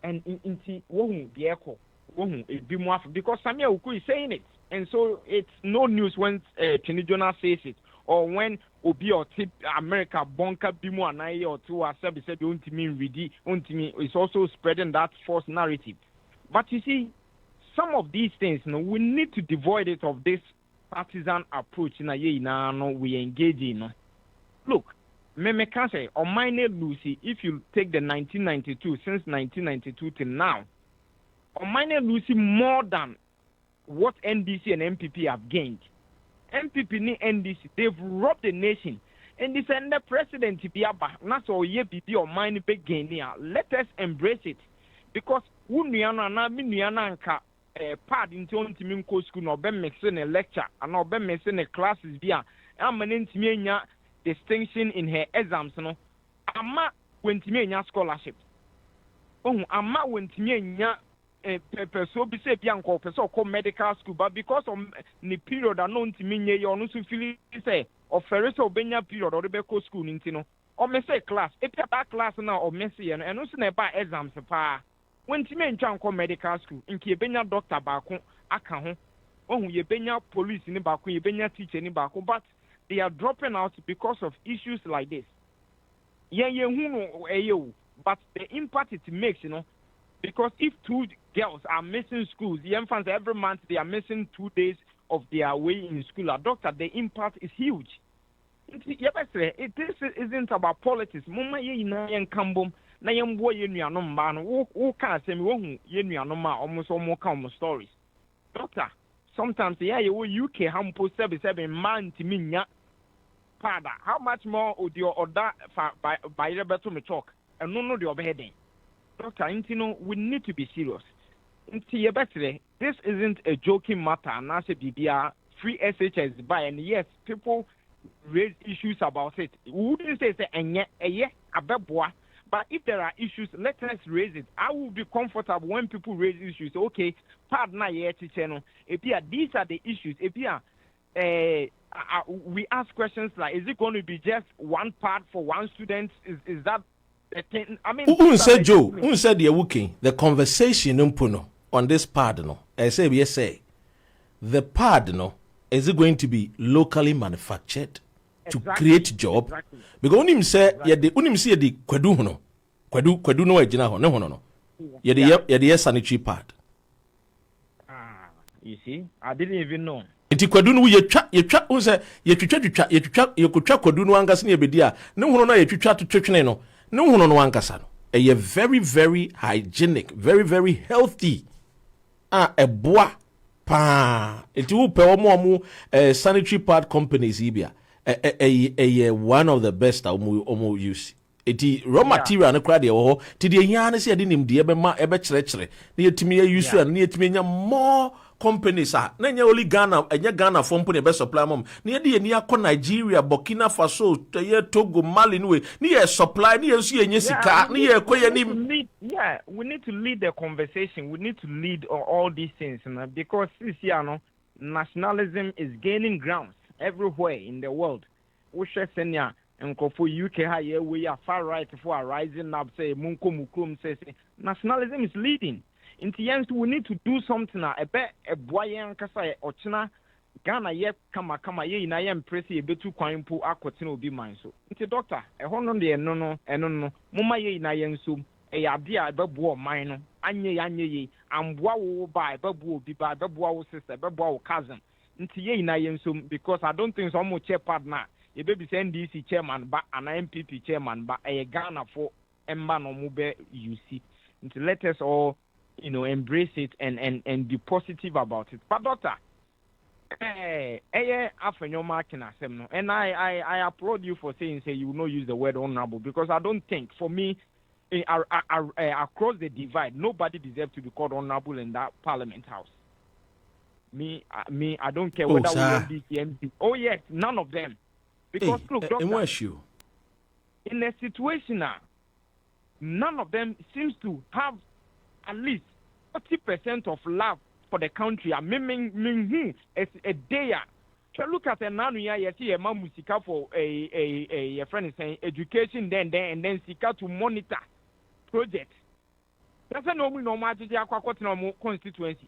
And in won't be echo, won't be more because Samia Wuku is saying it, and so it's no news when Kenny Jonas says it, or when Obi or Tip America bonka bimo an eye or two or said it's also spreading that false narrative. But you see, some of these things, we need to devoid it of this partisan approach we engage in. Look. Me can say, on my name, Lucy, if you take the 1992, since 1992 till now, on my name, Lucy, more than what NDC and MPP have gained. MPP and NDC, they've robbed the nation. And this and the president, that's all ye be or mine big gain here. Let us embrace it. Because Uniana part into Timinko school, or Ben mixing a lecture, and or Ben mixing a classes via. I'm an intimate distinction in her exams, no. Ama wentime scholarship. Ama wentime so be say bianco person call medical school, but because of the period unknown to me, you no so feel say or ferris or benya period or Rebecca school intino. Or me say class, if that class now or messy and also never exams pa. Wentime call medical school, in Kibenya doctor bako aka ho. Ye benya police ni bako, ye benya teacher ni bako, but they are dropping out because of issues like this. But the impact it makes, because if 2 girls are missing schools, the infants every month they are missing 2 days of their way in school. Doctor, the impact is huge. It isn't about politics. Mama ye na yen kambom na yen boy ye nuanom ba no. Wo kan say me wo hu ye nuanom a omo kan stories. Doctor, sometimes you UK hampo 7 man to minya. Father, how much more would your order by Roberto me talk? And no the overheading. Doctor, we need to be serious. This isn't a joking matter, and I say BBR free SHS by, and yes, people raise issues about it. We wouldn't say but if there are issues, let us raise it. I will be comfortable when people raise issues. Okay, pardon these are the issues. We ask questions like, is it going to be just one part for one student? Is that I mean, said Joe, said the working the conversation on this pad no. I say we say the pad no is it going to be locally manufactured to create job? Exactly. Because unim say unim see the kwadu no ejina ho no. The sanitary pad. You see, I didn't even know. Iti kwadu no yetwa unse yekutwa kwadu no ankasa na ebedi a ne hono na yetwa to twetwene no ne hono no ankasa no eye very very hygienic, very very healthy. Eboa pa iti wo pe omo sanitary pad companies ibia one of the best omo use. Iti raw material no kra de wo ho ti de hia na se de nim de ebe ma ebe kire na yetimi use and na yetimi nya more companies na only Ghana Ghana from put the supply mom na ye ni akọ Nigeria, Burkina Faso, Togo, Mali we ni supply ni ye su enye sika ni ye koye ni we need to lead the conversation. We need to lead all these things because this year nationalism is gaining grounds everywhere in the world. We share senior and for UK high we are far right for rising up say munko mukrum say nationalism is leading. In the end, we need to do something. A boy and Kasa or China, Ghana yet kama ye na yam pressy a bit too quine po aquatino be mine so. It's a doctor, a honor de no, Mumma ye na yen so, a idea a babo mine, anye, and wow by babu be by babu sister, babu cousin. Into ye na yen so because I don't think so much chair partner. A baby send DC chairman, but an MPP chairman, but a Ghana for Emma no mube you see. Let us all embrace it and be positive about it. But doctor, and I applaud you for saying you will not use the word honorable because I don't think for me across the divide nobody deserves to be called honorable in that Parliament House. Me, I don't care whether we want DCMP. Oh yes, none of them. Because look, doctor, in a situation none of them seems to have at least 40% of love for the country. I mean, a day. Look at the Nanuya, you see a mamusika for a friend is saying education, then sika to monitor project. That's a no matter the constituency.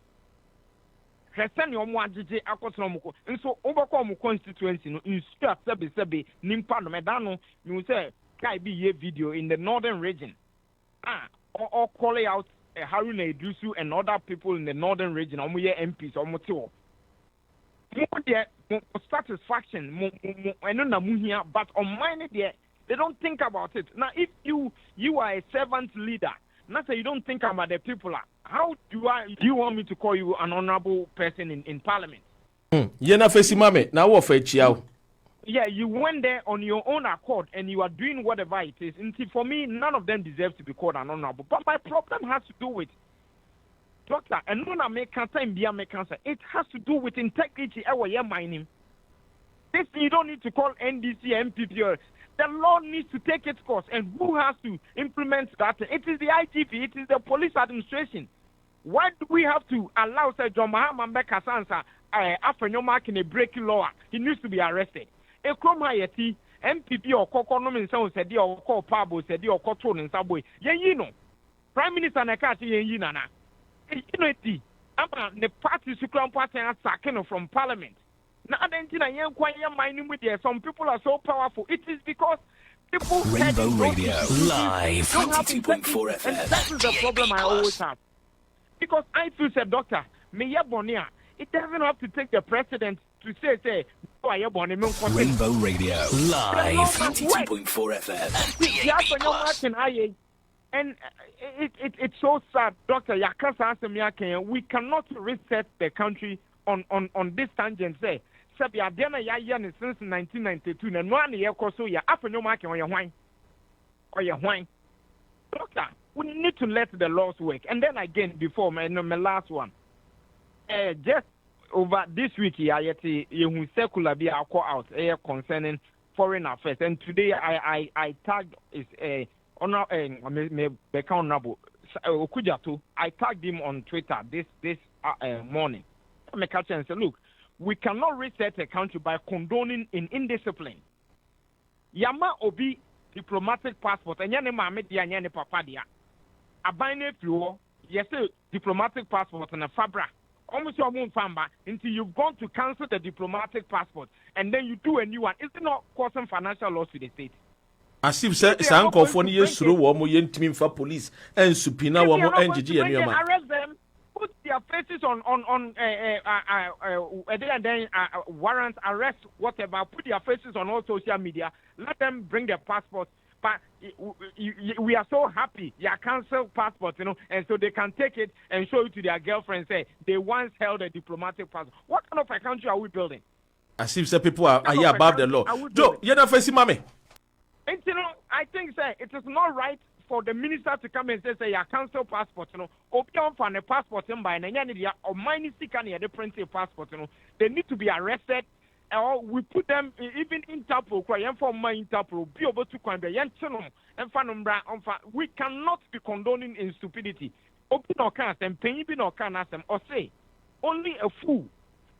Hesani omo agege akotonomo nso oboko constituency no insta sebe nimpa no medano you say kai be ye video in the northern region or calling out Haruna Idusu and other people in the northern region omo ye MPs omo tewo mo satisfaction eno na muhia but on mine there they don't think about it. Now if you are a servant leader, not say you don't think about the people. How do you want me to call you an honorable person in Parliament? Yena fesi mame na wo fa chiao. Yeah, you went there on your own accord and you are doing whatever it is. And for me, none of them deserve to be called an honorable. But my problem has to do with doctor and no make cancer and be make cancer. It has to do with integrity. Mining. This you don't need to call NDC MPP. The law needs to take its course, and who has to implement that? It is the IGP, it is the police administration. Why do we have to allow Sir John Mahama'S after no mark in a breaking law? He needs to be arrested. A crime hayati MPP or Kokonom and so said or call Pabo said or Cotton and Subway. You know, Prime Minister Nakati Yinana. You know, the party Sukram Party are sacking from Parliament. Now, some people are so powerful. It is because people Rainbow Radio live 92.4 FM. And that is the problem I always have. Because I feel, said doctor, it doesn't have to take the precedent to say, Rainbow Radio live 92.4 FM. And it's so sad, Doctor. We cannot reset the country on this tangent. Say, since 1992, and one year or so, after no marking on your wine. Doctor, we need to let the laws work. And then again, before my last one, just over this week, you circular be out concerning foreign affairs. And today I tagged honorable Okudjatu. I tagged him on Twitter this morning. I catch and say, look, we cannot reset a country by condoning in indiscipline. Yama Obi diplomatic passport and yani mama dia yani papa dia abane fluo yes diplomatic passport and a fabra almost your moon famba until you've gone to cancel the diplomatic passport and then you do a new one. Is it not causing financial loss to the state? As if Sanko for years through Womo Yentim for police and Supina Womo and Gigi and Yama. Arrest them, put their faces on warrants, arrest, whatever, put their faces on all social media, let them bring their passports. But we are so happy, you cancel passports, and so they can take it and show it to their girlfriends. Say they once held a diplomatic passport. What kind of a country are we building? As if people are above the law. Joe, you're not facing mommy. And I think it is not right for the minister to come and say you cancel passport. Opion for the passport by Nanya or many sick the printed passport. They need to be arrested. Or we put them even Interpol, for my Interpol, be able to find and we cannot be condoning in stupidity. Open or can't and pay no can ask them or say only a fool.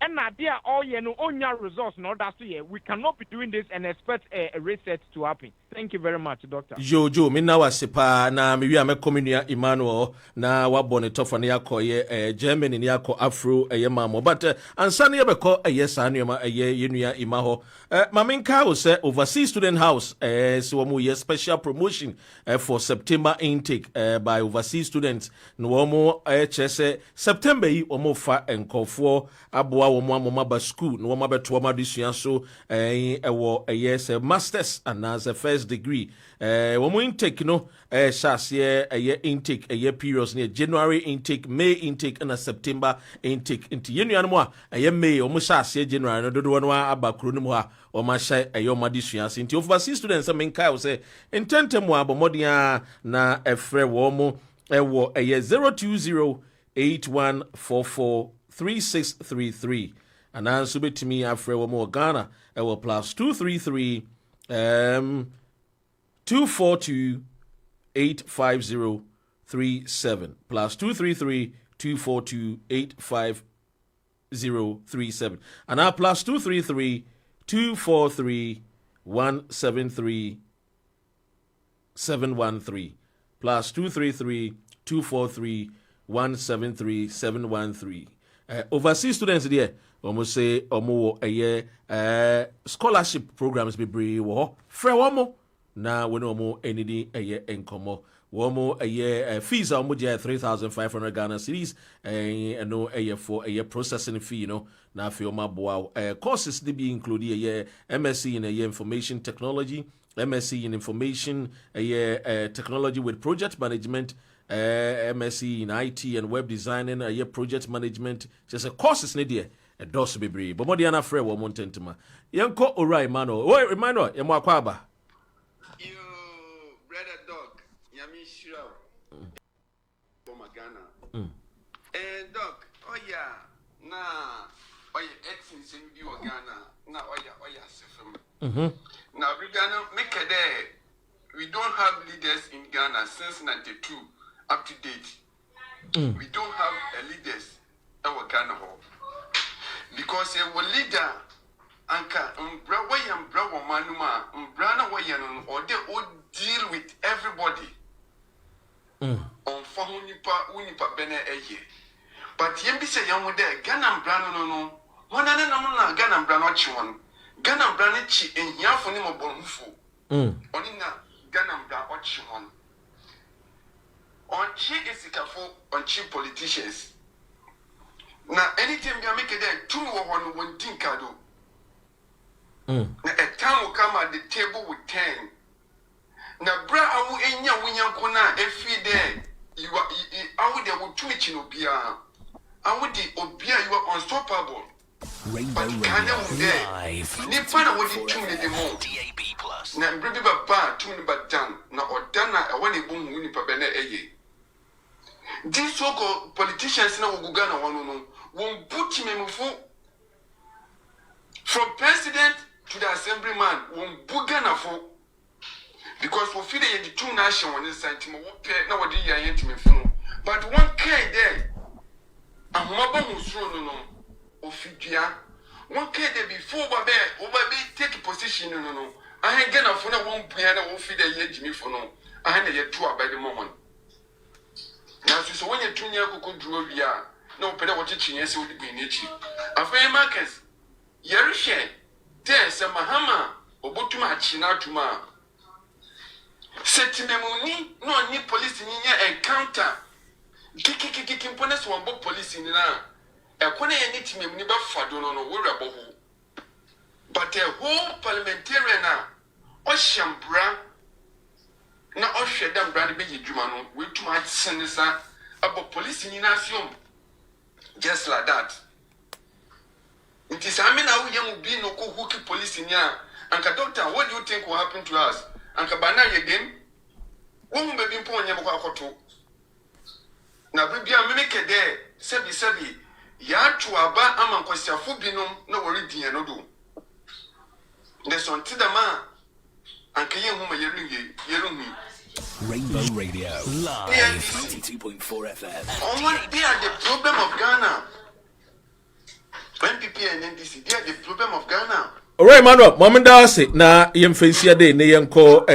And idea all on your resource, no, that's we cannot be doing this and expect a reset to happen. Thank you very much, Doctor. Jojo, me na wasipa na mi wi communia Emmanuel na wabone tofa na yakoye Germany ni yako Afro mamo but ansane ye beko sa nneoma yenua imaho maminka wo say overseas student house so wo ye special promotion for September intake by overseas students no wo chese September yi wo fa enkofo aboa wo mo ba school no wo beto ma desua so ewo yes masters and as a first degree when we intake shasiye intake periods near January intake, May intake and a September intake into yenuanmo May o shasiye January no do one abakru no ha o ma sha madisuans into overseas students menka o say intentem mo abomodia na efre wo mo ewo 02081443633 and answer betimi afre wo mo Ghana ewo +233 242-850-37 +233-242-850-37 and now +233-243-173-713 +233-243-173-713 overseas students there almost say omo scholarship programs be brave wo frɛ wo na when omo enidi enkomo womo fees omo je 3,500 Ghana cedis no for processing fee na fe omo boa courses they be include MSc in information technology, MSc in information technology with project management, MSc in IT and web designing, project management. Just a courses ne there a dos be brave but modi ana frɛ wo mo ntentema yenko orai mano o Emmanuel yemo akwaba dog, Yami Shiro, Bomagana. Dog, oh yeah, nah, oh yeah, Edson in you Ghana, now oh yeah, Sefam. Now, we Ghana, make a day. We don't have leaders in Ghana since 92 up to date. We don't have leaders in our Ghana hall because a leader. Anka Mbrawayam Brawa Manuma, Mbrana Wayan, or they would deal with everybody on Unipa Bene Eye. But Yembi say young with there, Ganam Brano no, one and another Ganam Branochi, Ganam Branichi, and Yafonimo Bonfu, Onina Ganam Branochi one. On Chi is on cheap politicians. Now, anytime you make it there, 2 or 1 thing kado. Now, a time will come at the table with 10. Now, bra, I will enya winyakona every day. You are, I would there with twitch in Obia. I would the Obia, you are unstoppable. But Ghana will there. Nipana would it tune the more. DAB Plus. Now, Bribby Baba, tune but done. Now, or Dana, I want a boom Winnipabene Eye. These so called politicians now will Ghana won't put him from president to the assemblyman won't book Ghana for because we feel the two national on this side now what do you to me from but one care there and mobile who's no of Fidia one care there before Babe take a position no I get a phone one piano won't feed a year Jimmy for no. I had a year two by the moment. Now, so when you're 2 years ago, drew via no better what teaching yes would be nature. A fair markets. Yerishe, there's a Mahama or Botuma China to ma. Setimemuni, no need police in your encounter. Kicking points one book police in the a corner any team in the Fadono or Wurabo. But a whole parliamentarian now, or Shambra, na Osha dam brand be Jumano, with too much senator about police in Nation. Just like that. It is I mean how young be no hooky police in ya. And doctor, what do you think will happen to us? And Cabana again? Won't be important Yamakoto. Now, baby, I make a day, Sebi, ya to a bar among Questia Fubinum, no worry, dear, no do. There's on Tidama, and Kayam Yerum me. Rainbow Radio, live 92.4 FM. On what they are the problem of Ghana. NPP and NDC, they are the problem of Ghana. All right, Manuel, Mom Darcy, na yem face ya day, ne yem ko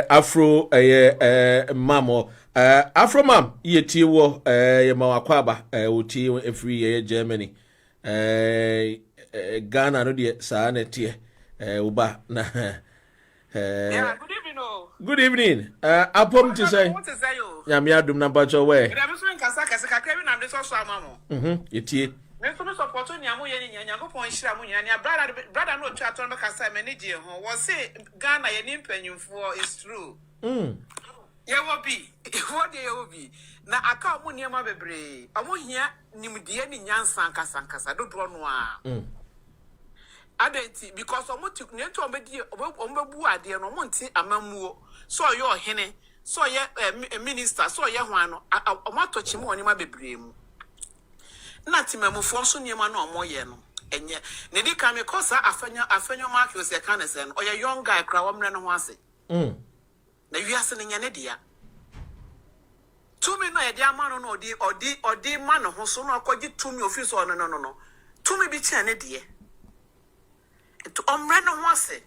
Afro Mamo. Afro Mam, ye ti wo ye mawakwaba uti every Germany. Ghana no de sa na tie uba na yeah, good evening. Good evening. Apom to say. What is that you? Ya mi adum na bacho we. I'm so kasa kakra na so so amamo. Yetie. Me so support ni amu ye ni nyango pon hira mu nya brother no twa to no kasa me ni die ho. Wo say Ghana ye ni mpanyimfo is true. Ye wo bi. What ye wo bi. Na aka mu niam bebre. Amu hia nimdie ni nyansa kasa dodo no a. Adenti because omotu neto omedi ombebu ade no monti amamuo so ye ohene so ye minister so ye hwan no omatochi mo onima bebre mu na timamufo so niema na omoye no enye ne di ka me kosa afenyo mark you say kan say no oye young guy kra wo mre no ho ase na wiase ne nya ne dia tumi no ye dia ma no odi ma no ho so no akogi tumi office no tumi bi chia ne die to omre no ho ase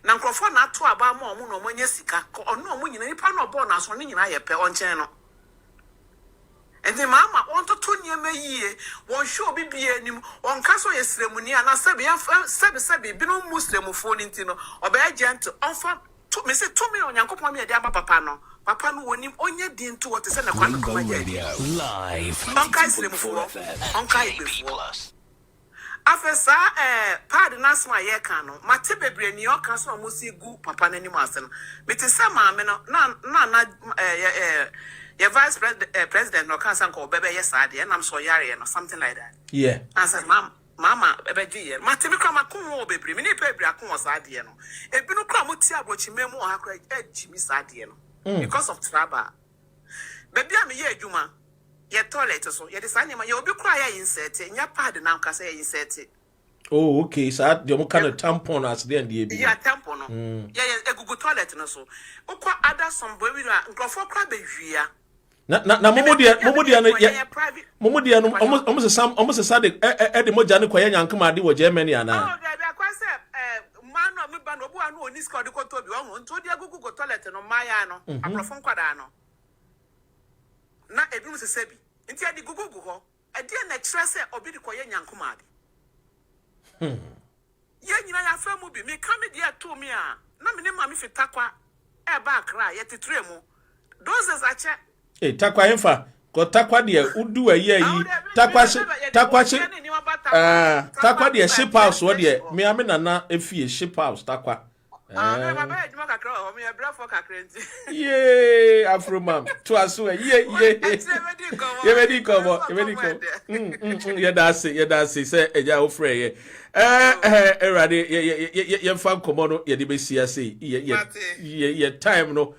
na nkrofo na ato aba ma omo no omanya sika ono omo nyina nipa no bo na so ne nyina ye pe onchen no enti mama won to niema yie won show bibie nim won kaso ye sremuni ana sebe binu muslemufo ni ntino oba agent onfa to me say to me onyankopon me de aba papa no wonim onye din to what say na kwa Rainbow Radio, live onka sremufo onka ibefo afesa pad nasma ye kan no mate bebre ni o kan so mo si gu papa nanim ase no meti se maame no na ye vice president no kan san ko bebe ye sade na am so yare no something like that yeah asa mama bebe di ye mate bi kwa makon wo bebre mi ni bebre akon wo sade no ebi no kwa mo ti abrochi memu o hakra ejimi sade no because of trouble bebi am ye adwuma ye toilet so ye design ma ye obi kura ya insert nya pad na nka say insert. Oh okay, so the mo kind of tampon as there and the yeah tampon no yeah egugu toilet no so ukwa other some boy we nkrofo kura be hwia na momodia no almost sad the moja ne kwaya nyankama de wo Germany ana oh baby akwa say man no me ba no obu anu oni ska de koto bi wo nto de egugu toilet no maya no akrofo nkwada no na ebi mu sesebi nti adi gugugu ho adi na kire se obi de koye nyankoma ade ye nyina ya fa mu bi me ka me dia to me a na me ne ma me fitakwa e ba kra ye tetre mu doses ache takwa enfa ko takwa de udu ayi takwa de ship house wo de me ame nana efie ship house takwa yeah, Afro Mam. To us, yeah. Ready, come. Yeah, that's it. Say, yeah, ofre. Ready. Yeah, fan komono. Yeah, the best say. Yeah, time no.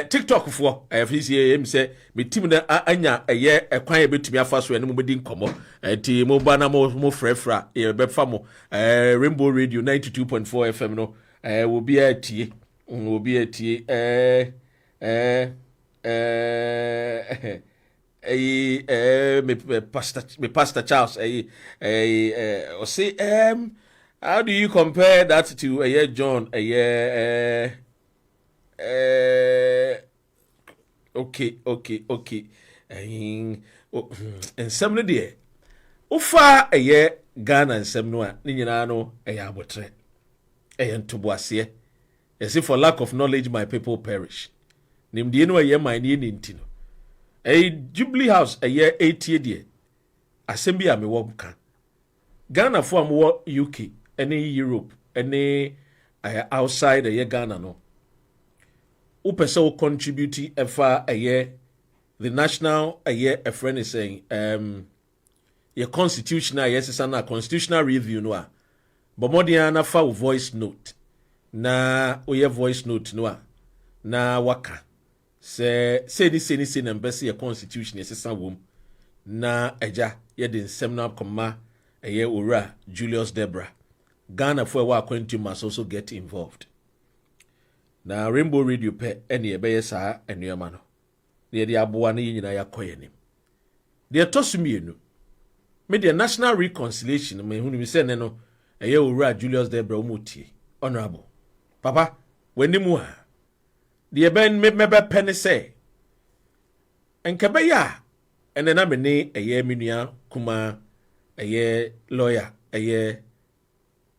TikTok for. Please, him say. Me team na anya. Yeah, kwan bit me afa so. Enu mo di nkomo. Ti mo ba na mo frefra. Yeah, be famo. Rainbow Radio 92.4 FM no. Will be a tea. Me Pastor Charles. Or say How do you compare that to a year John, a year okay. And some of the Ufa a year Ghana and some no Ninano a yabotre. A yantubuasie. As if for lack of knowledge my people perish. Nimdieno a year my nintino. A Jubilee House a year 80 Assembly a me wobka. Ghana for more UK, any Europe, any outside a year Ghana no. Upeso contribute a year. The national a year a friend is saying your constitutional yes is a constitutional review no. But more than fa voice note. Na oye voice note no. Na waka. Say this and best your constitution yes wom. Na eja ye den seminal comma a year ura Julius Debra. Ghana for wa quentin must also get involved. Na Rainbow Radio pe any ebeye saa enuama no. Ne de aboa ne nyina yakoye nim. De tosumienu. Me the national reconciliation me hunu mi se ne no eye owura Julius Debra omotie. Honorable. Papa, wenimu ha. De ben mebe pene se. Enkebe ya ene na me ne eye menua kuma eye lawyer eye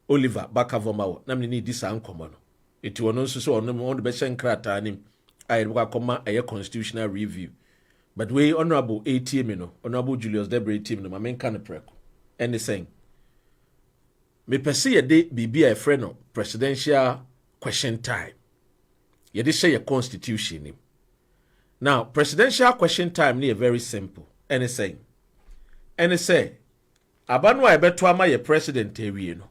Oliver Bakavomawo na me ne di sa nkomo no. Eti wono nso so ono be shenkrata anim ayi buka koma a constitutional review but we honorable ATM no honorable Julius Debra ATM no mamen kan preko any saying me pese ye de bibia e frɛ no presidential question time ye de share your constitution nim. Now presidential question time ne very simple any saying say abanu a beto ama ye president ewie no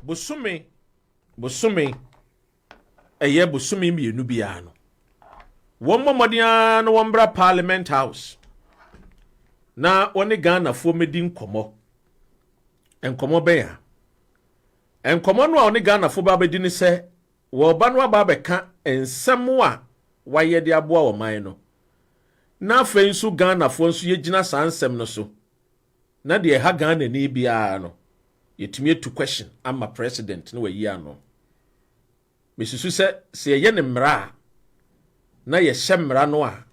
bosumi eye bosumi mienu bia no one momodia no wambra Parliament House na one Ghana fo medi nkomo enkomo be ya enkomo no a one Ghana fo ba bedi ni se wo ba no aba be ka ensem a waye de aboa wo man no na afa nso Ghana fo nso yegina sansem no so na de ha Ghana ni bia no yetumi etu question ama president no wayi ano misusu se ye ne mra na ye shemra no a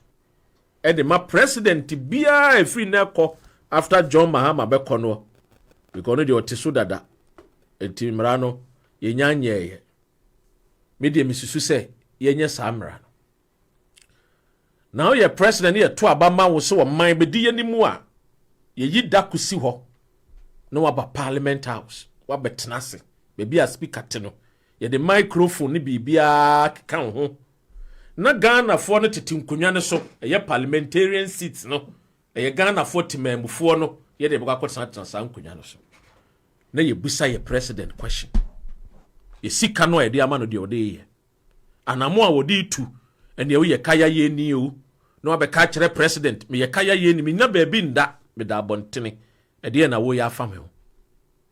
e de ma president bia efri na ko after John Mahama be kono because no de otiso dada enti mra no ye nyanye ye me de misusu se ye nye samra now ye president ye to abama wo so man be di yanimu a ye yida kusi ho no waba Parliament House wabetenase be bia speaker te no ye de microphone ni bibia kan ho na Ghana fo no tete nkonwa ne so ye parliamentarian seats no ye Ghana fo timamfo no ye de baka kwatena sa nkonwa no so na ye busa ye president question ye sika no ye de ama no de ode ye anamo a wodi tu ene ye kaya ye ni o no abeka kire president me ye kaya ye ni me nya ba bi nda me da bontene e de na wo ya afa me ho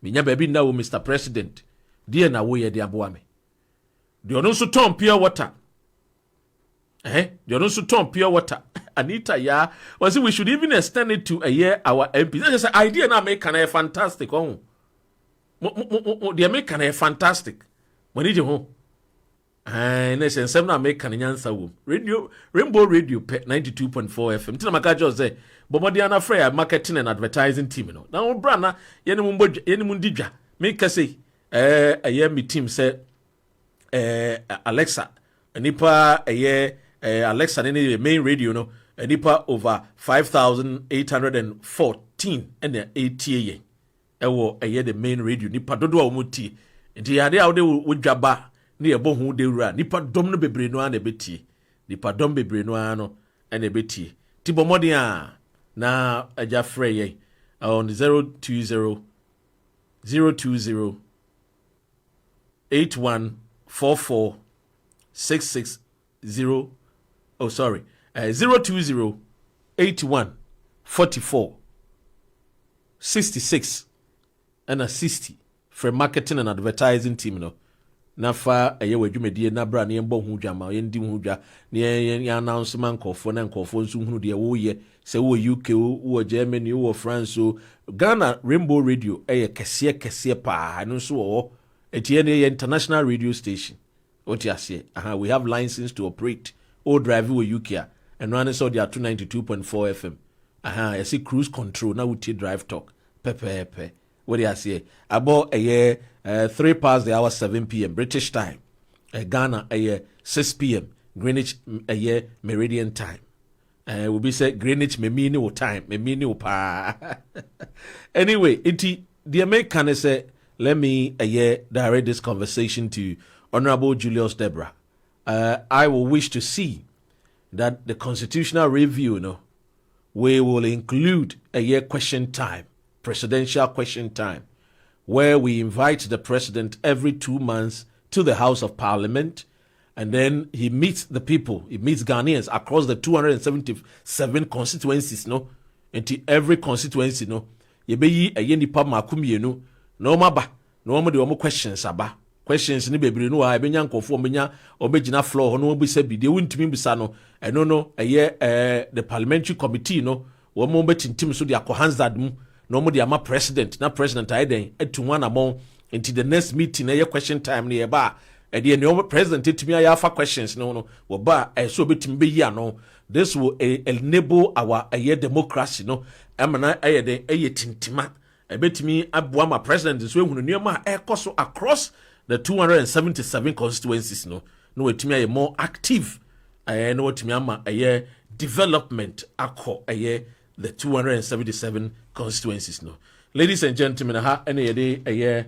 me nya ba bi nda wo Mr President de na wo ye de aboa me de ono so tom pure water de ono so tom pure water Anita ya was we should even extend it to a year our MP that's just idea na make can fantastic oh the American are fantastic when it ho and say some na make can nyansa wo radio Rainbow Radio 92.4 FM tina maka just say bomodi na frey marketing and advertising team no na bra na ye ni mu didwa make say a year me team say Alexa nipa Alexa the main radio no nipa over 5,814 and 80 ewo the main radio nipa dodo a omuti nti ade a wodwaba na ye bohu de wura nipa dom no bebre no na beti nipa dom bebre no ano na beti ti bomodi a na aja frey ye on 020 8144 660 oh sorry 020 8144 66 and a 60 for marketing and advertising team no na fa ɛyɛ wadwumadie na bra ne yɛmbɔ ho dwa ma yɛndi ho dwa ne yɛn announce man nkɔfoɔ na nkɔfoɔ nso hunu deɛ woyɛ sɛ wo UK wo Germany wo France so Ghana Rainbow Radio ɛyɛ kɛseɛ paa no nso wɔ ɛtie ne yɛ international radio station oti ase we have license to operate o drive wo UK and run so they are 292.4 FM I see cruise control now we drive talk pepe what do I say about a year 3 past the hour 7 p.m. British time Ghana a year 6 p.m. Greenwich a year Meridian time will be said Greenwich me mean time me mean pa anyway the American say let me a year direct this conversation to Honorable Julius Deborah. I will wish to see that the constitutional review, we will include a year question time, presidential question time, where we invite the president every 2 months to the House of Parliament, and then he meets the people, he meets Ghanaians across the 277 constituencies, into every constituency, Yebeyi a year nipa makumienu, no maba, no more questions aba. Questions ni bebre no a ebenya nkofo omenya obegina floor no obi se bi de wuntimi bisa no eno no the parliamentary committee no wo mo betintim so de akohansad mu no mo de ama president na president aiden etu wana mo into the next meeting na question time ne ba e de ne president etumi ya fa questions no wo ba so betimi be yi ano this will enable our democracy amana de tintima e betimi aboa ma president so ehunu nioma ekoso across the 277 constituencies no etimi aye more active no etimi ama aye development akọ aye the 277 constituencies no. Ladies and gentlemen, ha ene yede aye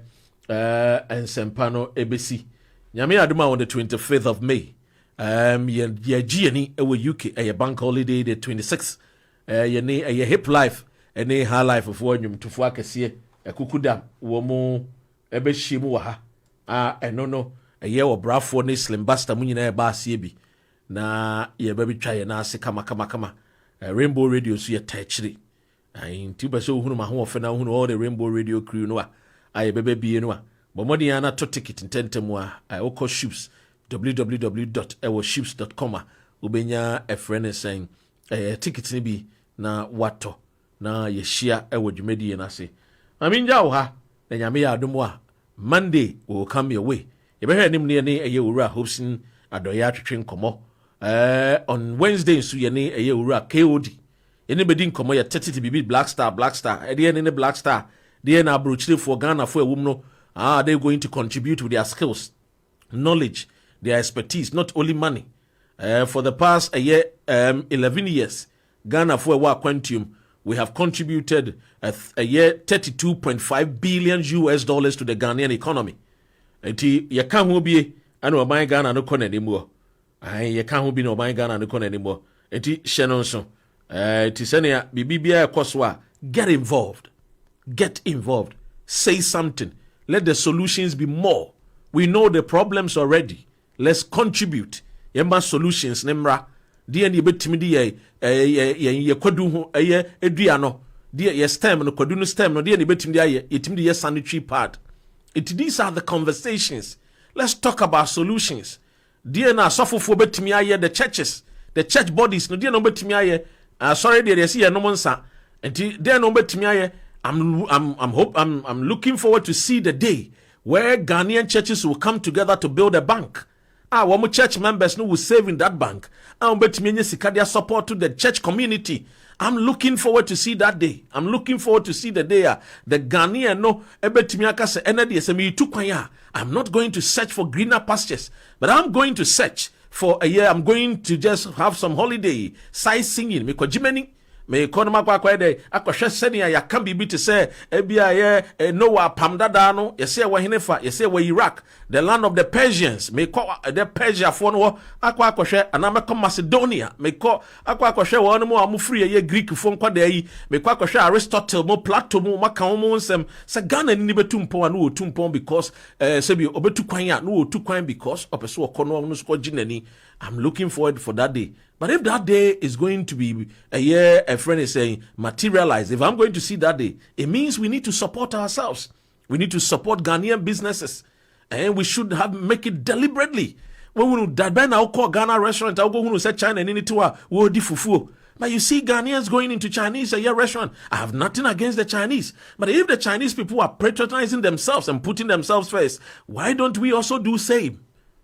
ensempano ebesi nyame aduma on the 25th of May ye giani ewe UK aye bank holiday the 26th ye ne aye hip life ene high life of wonyum tofo akese ekukuda wo mo ebehyi mu wa ha no ɛyɛ wɔ brafo ne slim basta mu nyina ɛba aseɛ bi na yɛba bi twa yɛ na ase kama Rainbow Radio so yɛ tɛkyire nti bɛ sɛ wohunu ma ho ɔfɛ na wohunu all the Rainbow Radio crew no a yɛbɛbɛ bie no a bɔmmɔden ana to ticket ntɛntɛm a wokɔ ships www.ships.com a wobɛnya ɛfrɛ ne sɛn ticket ne bi na watɔ na yɛhyia ɛwɔ dwumadie no ase mamengya wo ha na nyame yɛ adom a Monday will come your way. You better him near a year hosting at the Yatrin Como. On Wednesday, so you need a year KOD. Anybody in Como, you're 30 to be Black Star. At the end, in the Black Star, they are now brutally for Ghana for a woman. They're going to contribute with their skills, knowledge, their expertise, not only money. For the past 11 years, Ghana for a quantum. We have contributed a year $32.5 billion to the Ghanaian economy. Eti ye can't who be anu oban Ghana no kon anymore. Ye can't who be no oban Ghana no kon anymore. Eti shenonso. Eti senia bibibia ekoswa get involved. Say something. Let the solutions be more. We know the problems already. Let's contribute. Yemba solutions nemra. Deɛ ne yɛbɛtumi de yɛ kwadu ho edua no deɛ yɛ stem no kwadu no stem no deɛ ne yɛbɛtumi de ayɛ yɛtumi de yɛ sanitary pad. These are the conversations. Let's talk about solutions. Deɛ na asɔfofo bɛtumi ayɛ the churches, the church bodies no deɛ na bɛtumi ayɛ sorry deɛ yɛsi yɛ nom nsa nti deɛ na bɛtumi ayɛ I'm looking forward to see the day where Ghanaian churches will come together to build a bank. One church members will save in that bank. Support to the church community. I'm looking forward to see that day. I'm looking forward to see the day the Ghanaian I'm not going to search for greener pastures, but I'm going to search for a year. I'm going to just have some holiday, sightseeing. Me economy kwakwede akwhwe senia ya kan bibi te se ebia ye Noah pamdada no yese wa henefa yese wa Iraq, the land of the Persians. Me ko the Persia fo no akwhwe anameko Macedonia. Me ko akwhwe wo no mo amfri ye Greek fo nkwada yi. Me ko akwhwe Aristotle mo Plato mo maka mo nsem se Ghana ni betumpo anu otumpo because sebi obetu kwan ya no otu kwan because opeso okono no sko ginani. I'm looking forward for that day. But if that day is going to be a friend is saying, materialize, if I'm going to see that day, it means we need to support ourselves. We need to support Ghanaian businesses. And we should make it deliberately. When we that ben I'll call Ghana restaurant, I'll go who say China and into a wo di fufu. But you see Ghanaians going into Chinese restaurant. I have nothing against the Chinese. But if the Chinese people are patronizing themselves and putting themselves first, why don't we also do same?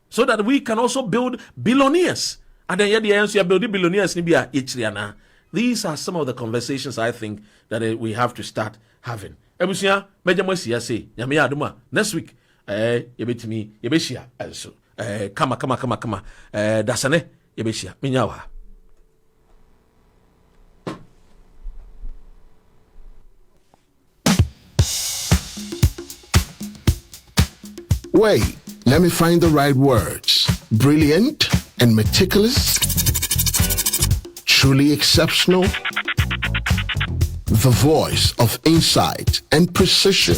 So that we can also build billionaires. And then the answer you building billionaires. These are some of the conversations I think that we have to start having. Next week, yebeshia also. Kama. Dasane yebeshia. Minyawa. Wait, let me find the right words. Brilliant and meticulous. Truly exceptional. The voice of insight and precision.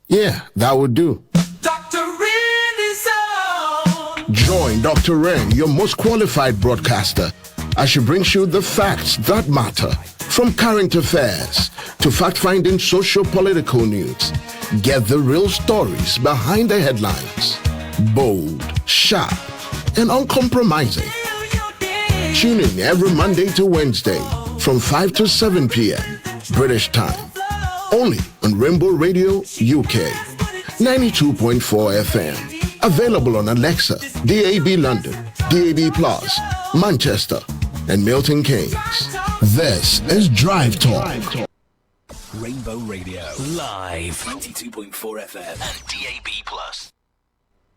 Yeah, that would do. Dr. Ren is on. Join Dr. Ren, your most qualified broadcaster, as she brings you the facts that matter. From current affairs to fact-finding socio-political news. Get the real stories behind the headlines. Bold, sharp, and uncompromising. Tune in every Monday to Wednesday from 5 to 7 p.m. British time. Only on Rainbow Radio UK. 92.4 FM. Available on Alexa, DAB London, DAB Plus, Manchester, and Milton Keynes. This is Drive Talk. Rainbow Radio live 92.4 FM and DAB Plus.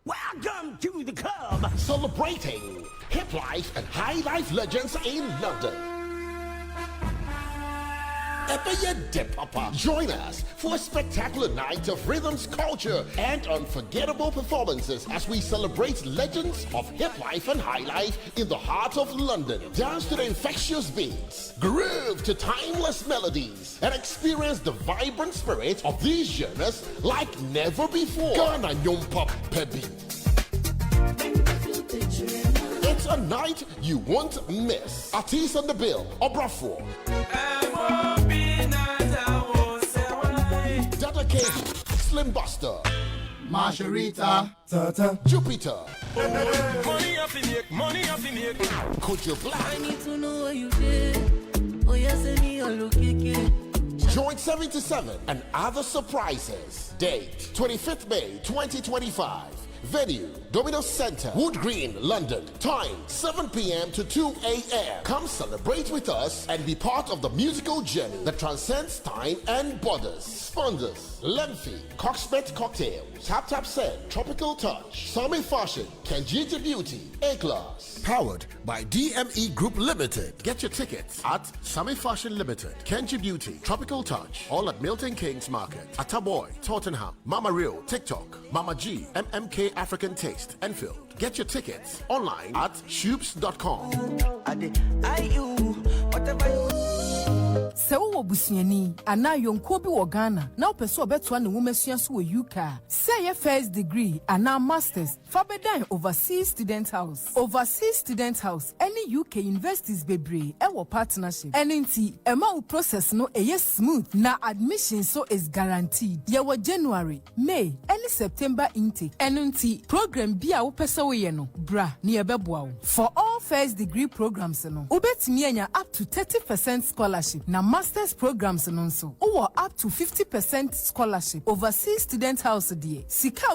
Welcome to the club, celebrating hip life and high life legends in London. Join us for a spectacular night of rhythms, culture, and unforgettable performances as we celebrate legends of hip life and high life in the heart of London. Dance to the infectious beats, groove to timeless melodies, and experience the vibrant spirit of these genres like never before. Ghana Npp'S Pebi. It's a night you won't miss. Artists on the bill, Obrafo. Dada K, Slim Buster, Margarita, Jupiter. Money up in here. Could you black? I need to know what you did. Oh yes, I need a look. Joint 77 and other surprises. Date 25th May 2025. Venue, Domino's Center, Wood Green, London. Time, 7 p.m. to 2 a.m. Come celebrate with us and be part of the musical journey that transcends time and borders. Sponsors, Lemphy, Coxbet Cocktails, Tap Tap Sen, Tropical Touch, Sami Fashion, Kenjita Beauty, A-Class. Powered by DME Group Limited. Get your tickets at Sami Fashion Limited, Kenji Beauty, Tropical Touch, all at Milton Keynes Market, Ataboy, Tottenham, Mama Real, TikTok, Mama G, MMK African Taste, Enfield. Get your tickets online at shoops.com. Se wo busuani ana yonko bi wo Ghana na opeso obeto na womasua so wo UK say your first degree ana masters fabedan overseas student house any UK universities bebre e wo partnership enti ema wo process no eye smooth na admission so is guaranteed ye wo January May any September intake enti program bia wo pese wo ye no bra na ye beboa wo for all first degree programs no obetimi anya up to 30% scholarship na masters programs and also or up to 50% scholarship overseas student house dear sika